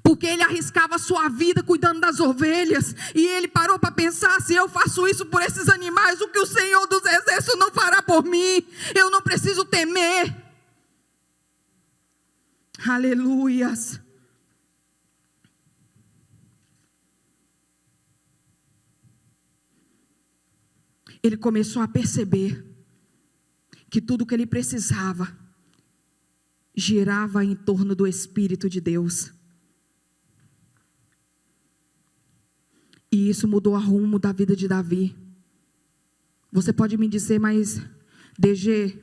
Porque ele arriscava a sua vida cuidando das ovelhas. E ele parou para pensar: se eu faço isso por esses animais, o que o Senhor dos Exércitos não fará por mim? Eu não preciso temer. Aleluias. Ele começou a perceber que tudo que ele precisava girava em torno do Espírito de Deus. E isso mudou o rumo da vida de Davi. Você pode me dizer, mas DG,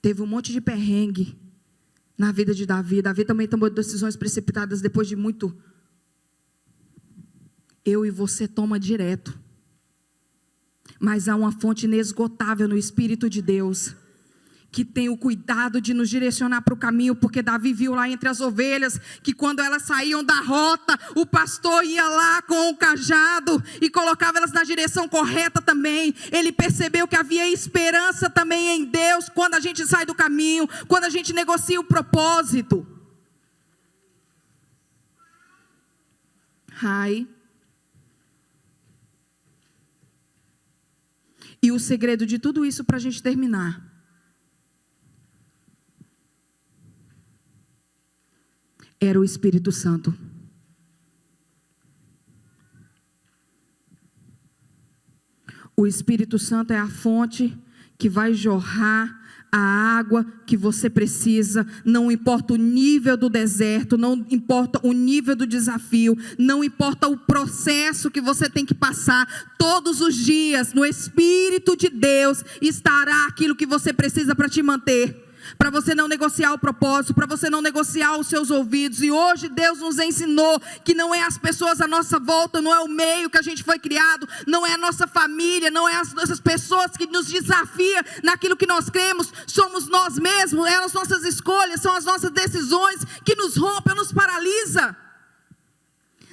teve um monte de perrengue na vida de Davi. Davi também tomou decisões precipitadas depois de muito. Eu e você toma direto. Mas há uma fonte inesgotável no Espírito de Deus, que tem o cuidado de nos direcionar para o caminho, porque Davi viu lá entre as ovelhas, que quando elas saíam da rota, o pastor ia lá com o cajado, e colocava elas na direção correta também. Ele percebeu que havia esperança também em Deus, quando a gente sai do caminho, quando a gente negocia o propósito. E o segredo de tudo isso, para a gente terminar, era o Espírito Santo. O Espírito Santo é a fonte que vai jorrar a água que você precisa. Não importa o nível do deserto, não importa o nível do desafio, não importa o processo que você tem que passar. Todos os dias, no Espírito de Deus, estará aquilo que você precisa para te manter, para você não negociar o propósito, para você não negociar os seus ouvidos. E hoje Deus nos ensinou que não é as pessoas à nossa volta, não é o meio que a gente foi criado, não é a nossa família, não é as nossas pessoas que nos desafia naquilo que nós cremos. Somos nós mesmos, é as nossas escolhas, são as nossas decisões que nos rompem, nos paralisa.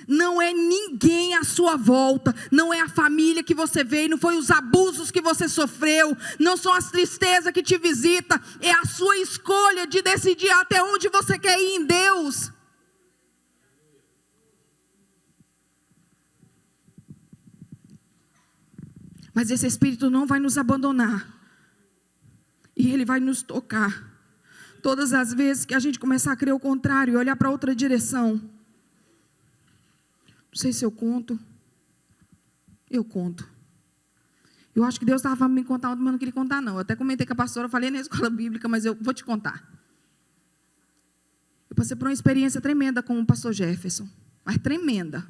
Não é ninguém à sua volta, não é a família que você veio, não foi os abusos que você sofreu, não são as tristezas que te visitam, é a sua escolha de decidir até onde você quer ir em Deus. Mas esse Espírito não vai nos abandonar, e Ele vai nos tocar, todas as vezes que a gente começar a crer o contrário, e olhar para outra direção. Não sei se eu conto. Eu conto. Eu acho que Deus estava me contar, mas não queria contar não. Eu até comentei com a pastora, falei na escola bíblica, mas eu vou te contar. Eu passei por uma experiência tremenda com o pastor Jefferson. Mas tremenda.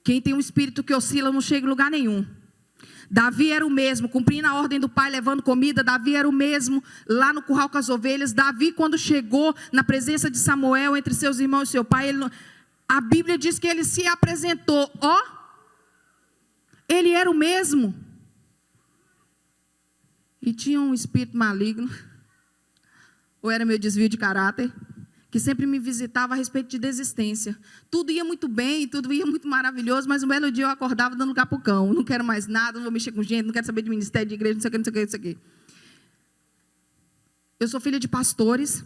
Quem tem um espírito que oscila não chega em lugar nenhum. Davi era o mesmo, cumprindo a ordem do pai, levando comida. Davi era o mesmo, lá no curral com as ovelhas. Davi, quando chegou na presença de Samuel, entre seus irmãos e seu pai, a Bíblia diz que ele se apresentou, ele era o mesmo. E tinha um espírito maligno, ou era meu desvio de caráter, que sempre me visitava a respeito de desistência. Tudo ia muito bem, tudo ia muito maravilhoso, mas um belo dia eu acordava dando lugar para o cão. Não quero mais nada, não vou mexer com gente, não quero saber de ministério, de igreja, não sei o que, não sei o que, não sei o que. Eu sou filha de pastores.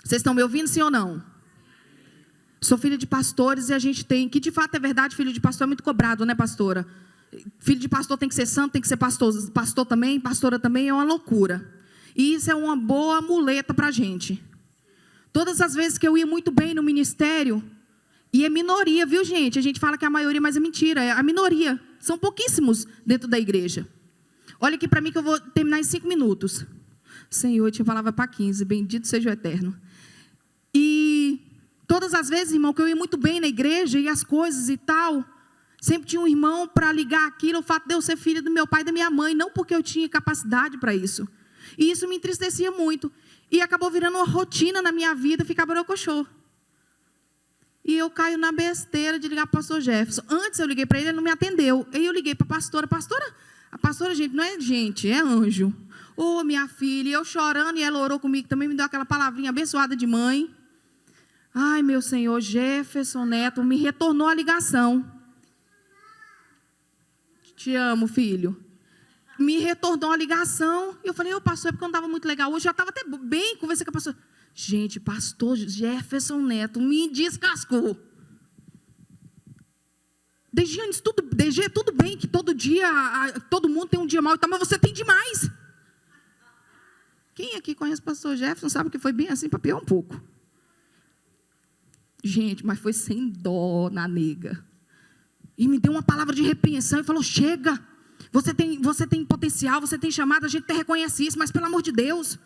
Vocês estão me ouvindo, sim ou não? Sou filha de pastores, e a gente tem, que de fato é verdade, filho de pastor é muito cobrado, né, pastora? Filho de pastor tem que ser santo, tem que ser pastor também, pastora também, é uma loucura. E isso é uma boa muleta para a gente. Todas as vezes que eu ia muito bem no ministério, e é minoria, viu, gente? A gente fala que é a maioria, mas é mentira, é a minoria. São pouquíssimos dentro da igreja. Olha aqui para mim que eu vou terminar em 5 minutos. Senhor, eu tinha palavra para 15, bendito seja o Eterno. E todas as vezes, irmão, que eu ia muito bem na igreja e as coisas e tal, sempre tinha um irmão para ligar aquilo, o fato de eu ser filha do meu pai e da minha mãe, não porque eu tinha capacidade para isso. E isso me entristecia muito. E acabou virando uma rotina na minha vida, ficar borocochô. E eu caio na besteira de ligar para o pastor Jefferson. Antes eu liguei para ele, ele não me atendeu. Aí eu liguei para a pastora. A pastora, gente, não é gente, é anjo. Ô, minha filha, eu chorando, e ela orou comigo também, me deu aquela palavrinha abençoada de mãe. Ai, meu Senhor, Jefferson Neto me retornou a ligação. Te amo, filho. Me retornou a ligação. E eu falei, pastor, é porque eu não estava muito legal hoje. Já estava até bem, conversei com a pastora. Gente, pastor Jefferson Neto me descascou. DG, tudo bem que todo dia, todo mundo tem um dia mau e tal, mas você tem demais. Quem aqui conhece o pastor Jefferson sabe que foi bem assim, para pior um pouco. Gente, mas foi sem dó na nega. E me deu uma palavra de repreensão e falou, chega, você tem potencial, você tem chamado, a gente até reconhece isso, mas pelo amor de Deus.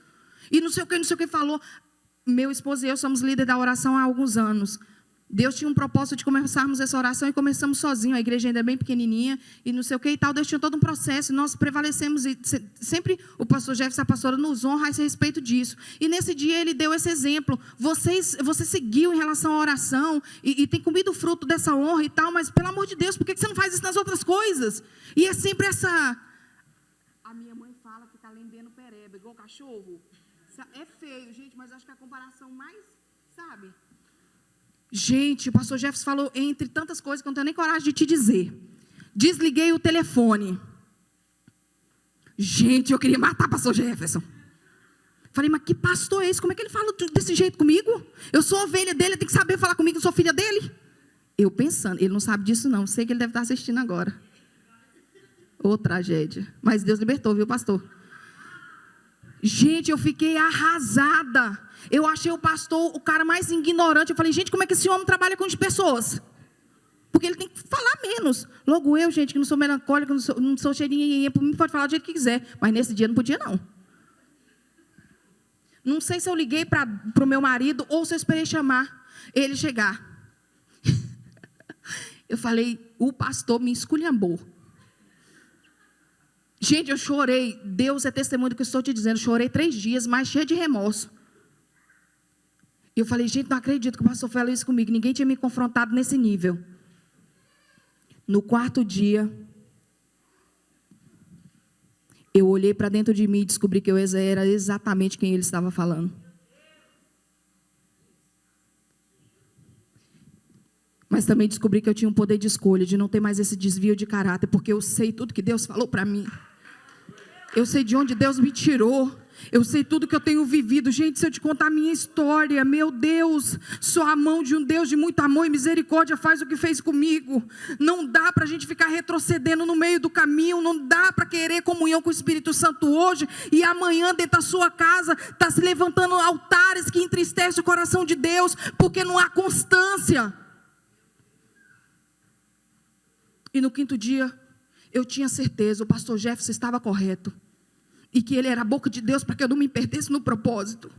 E não sei o que falou. Meu esposo e eu somos líderes da oração há alguns anos. Deus tinha um propósito de começarmos essa oração e começamos sozinhos. A igreja ainda é bem pequenininha e não sei o que e tal. Deus tinha todo um processo e nós prevalecemos. E sempre o pastor Jefferson, a pastora, nos honra a esse respeito disso. E nesse dia ele deu esse exemplo. Você seguiu em relação à oração e tem comido o fruto dessa honra e tal, mas pelo amor de Deus, por que você não faz isso nas outras coisas? E é sempre essa... A minha mãe fala que está lambendo pereba, igual cachorro. É feio, gente, mas acho que a comparação mais, sabe... Gente, o pastor Jefferson falou entre tantas coisas que eu não tenho nem coragem de te dizer. Desliguei o telefone. Gente, eu queria matar o pastor Jefferson. Falei, mas que pastor é esse? Como é que ele fala desse jeito comigo? Eu sou ovelha dele, ele tem que saber falar comigo, eu sou filha dele. Eu pensando, ele não sabe disso não, sei que ele deve estar assistindo agora. Ô tragédia. Mas Deus libertou, viu, pastor? Gente, eu fiquei arrasada. Eu achei o pastor o cara mais ignorante. Eu falei, gente, como é que esse homem trabalha com as pessoas? Porque ele tem que falar menos. Logo eu, gente, que não sou melancólica, não sou cheirinha, por mim pode falar do jeito que quiser. Mas nesse dia não podia, não. Não sei se eu liguei para o meu marido ou se eu esperei chamar ele chegar. Eu falei, o pastor me esculhambou. Gente, eu chorei. Deus é testemunho do que eu estou te dizendo. Chorei 3 dias, mas cheia de remorso. E eu falei, gente, não acredito que o pastor falou isso comigo. Ninguém tinha me confrontado nesse nível. No 4º dia, eu olhei para dentro de mim e descobri que eu era exatamente quem ele estava falando. Mas também descobri que eu tinha um poder de escolha, de não ter mais esse desvio de caráter, porque eu sei tudo que Deus falou para mim. Eu sei de onde Deus me tirou. Eu sei tudo que eu tenho vivido. Gente, se eu te contar a minha história, meu Deus, só a mão de um Deus de muito amor e misericórdia faz o que fez comigo. Não dá para a gente ficar retrocedendo no meio do caminho. Não dá para querer comunhão com o Espírito Santo hoje e amanhã dentro da sua casa está se levantando altares que entristecem o coração de Deus, porque não há constância. E no 5º dia, eu tinha certeza, o pastor Jefferson estava correto. E que ele era a boca de Deus para que eu não me perdesse no propósito.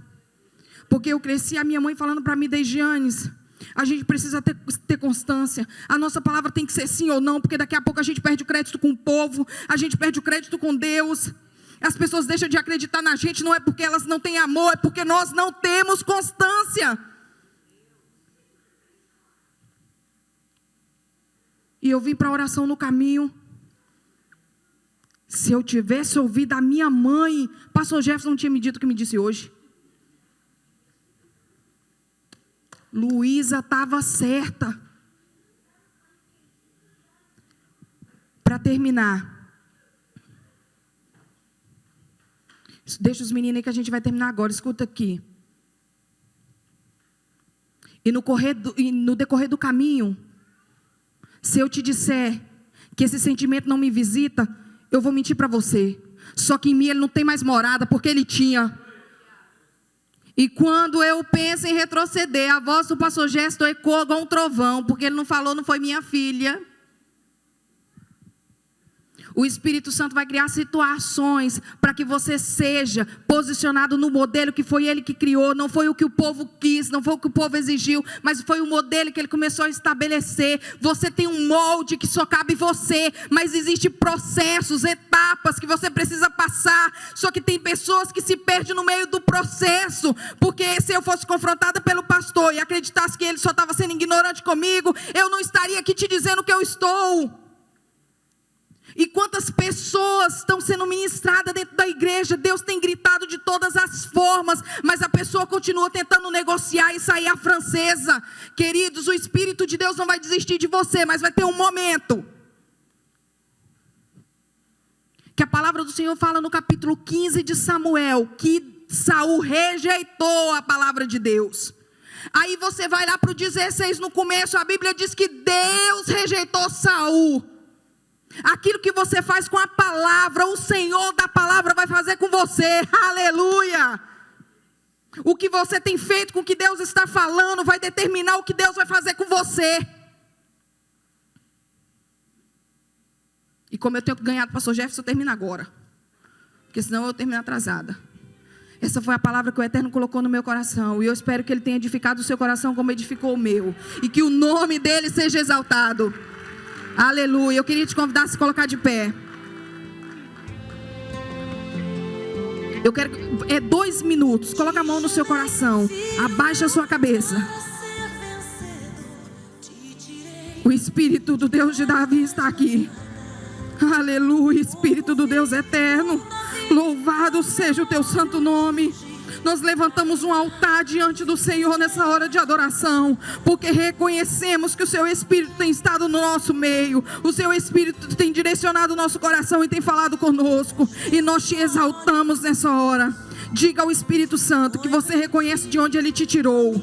Porque eu cresci, a minha mãe falando para mim desde anos, a gente precisa ter constância. A nossa palavra tem que ser sim ou não, porque daqui a pouco a gente perde o crédito com o povo, a gente perde o crédito com Deus. As pessoas deixam de acreditar na gente, não é porque elas não têm amor, é porque nós não temos constância. E eu vim para a oração no caminho. Se eu tivesse ouvido a minha mãe, pastor Jefferson não tinha me dito o que me disse hoje. Luísa estava certa. Para terminar. Deixa os meninos aí que a gente vai terminar agora. Escuta aqui. E no decorrer do caminho, se eu te disser que esse sentimento não me visita, eu vou mentir para você. Só que em mim ele não tem mais morada, porque ele tinha. E quando eu penso em retroceder, a voz do pastor Gesto ecoa igual um trovão, porque ele não falou, não foi minha filha. O Espírito Santo vai criar situações para que você seja posicionado no modelo que foi Ele que criou. Não foi o que o povo quis, não foi o que o povo exigiu, mas foi o modelo que Ele começou a estabelecer. Você tem um molde que só cabe você, mas existem processos, etapas que você precisa passar. Só que tem pessoas que se perdem no meio do processo, porque se eu fosse confrontada pelo pastor e acreditasse que ele só estava sendo ignorante comigo, eu não estaria aqui te dizendo que eu estou. E quantas pessoas estão sendo ministradas dentro da igreja, Deus tem gritado de todas as formas, mas a pessoa continua tentando negociar e sair à francesa. Queridos, o Espírito de Deus não vai desistir de você, mas vai ter um momento que a palavra do Senhor fala no capítulo 15 de Samuel, que Saul rejeitou a palavra de Deus. Aí você vai lá para o 16 no começo, a Bíblia diz que Deus rejeitou Saul. Aquilo que você faz com a palavra, o Senhor da palavra vai fazer com você. Aleluia! O que você tem feito com o que Deus está falando vai determinar o que Deus vai fazer com você. E como eu tenho ganhado, pastor Jefferson, eu termino agora, porque senão eu termino atrasada. Essa foi a palavra que o Eterno colocou no meu coração. E eu espero que Ele tenha edificado o seu coração como edificou o meu. E que o nome dEle seja exaltado. Aleluia. Eu queria te convidar a se colocar de pé. Eu quero... 2 minutos. Coloca a mão no seu coração. Abaixa a sua cabeça. O Espírito do Deus de Davi está aqui. Aleluia. Espírito do Deus eterno. Louvado seja o teu santo nome. Nós levantamos um altar diante do Senhor nessa hora de adoração, porque reconhecemos que o seu Espírito tem estado no nosso meio. O seu Espírito tem direcionado o nosso coração e tem falado conosco. E nós te exaltamos nessa hora. Diga ao Espírito Santo que você reconhece de onde Ele te tirou.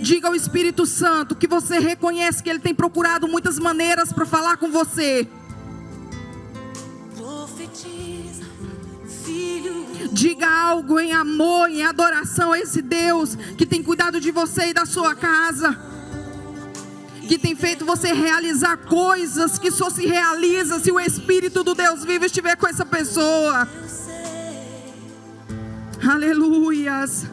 Diga ao Espírito Santo que você reconhece que Ele tem procurado muitas maneiras para falar com você. Diga algo em amor, em adoração a esse Deus que tem cuidado de você e da sua casa, que tem feito você realizar coisas que só se realiza se o Espírito do Deus vivo estiver com essa pessoa. Aleluias.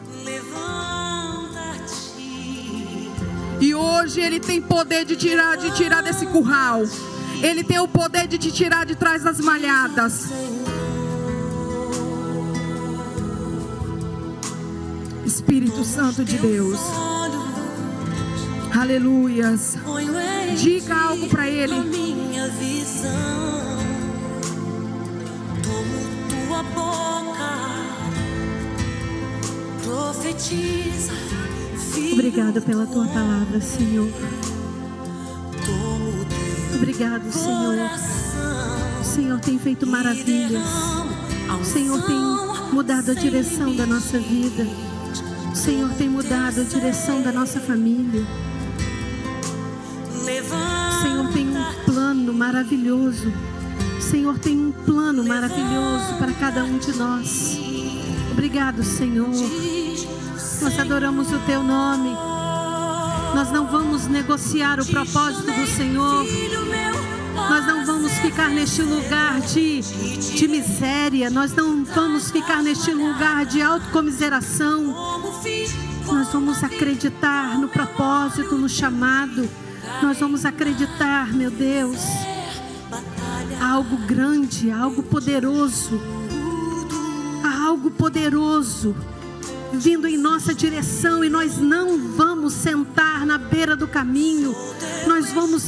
E hoje Ele tem poder de tirar desse curral. Ele tem o poder de te tirar de trás das malhadas. Espírito Santo de Deus. Aleluias. Diga algo para Ele. Tomo tua boca, profetiza. Obrigado pela tua palavra, Senhor. Obrigado, Senhor. O Senhor tem feito maravilhas. O Senhor tem mudado a direção da nossa vida. O Senhor tem mudado a direção da nossa família. O Senhor tem um plano maravilhoso. O Senhor tem um plano maravilhoso para cada um de nós. Obrigado, Senhor. Nós adoramos o teu nome. Nós não vamos negociar o propósito do Senhor. Nós não vamos ficar neste lugar de miséria. Nós não vamos ficar neste lugar de autocomiseração. Nós vamos acreditar no propósito, no chamado. Nós vamos acreditar, meu Deus, algo grande, algo poderoso. Algo poderoso vindo em nossa direção, e nós não vamos sentar na beira do caminho. Nós vamos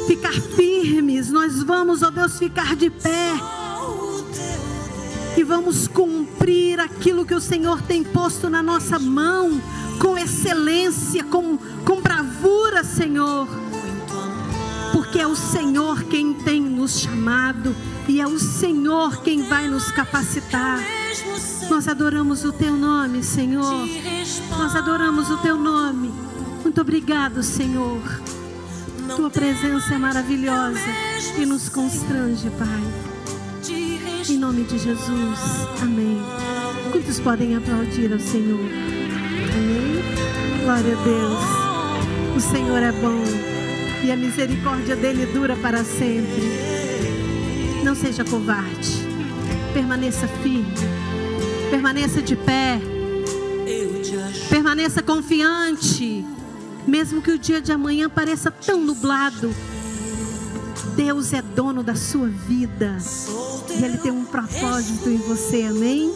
ficar firmes, nós vamos, ó Deus, ficar de pé e vamos cumprir aquilo que o Senhor tem posto na nossa mão, com excelência, com bravura, Senhor, porque é o Senhor quem tem nos chamado e é o Senhor quem vai nos capacitar. Nós adoramos o teu nome, Senhor. Nós adoramos o teu nome. Muito obrigado, Senhor. Tua presença é maravilhosa e nos constrange, Pai. Em nome de Jesus. Amém. Quantos podem aplaudir ao Senhor? Amém. Glória a Deus. O Senhor é bom e a misericórdia dele dura para sempre. Não seja covarde. Permaneça firme. Permaneça de pé. Permaneça confiante. Mesmo que o dia de amanhã pareça tão nublado, Deus é dono da sua vida. E Ele tem um propósito em você, amém?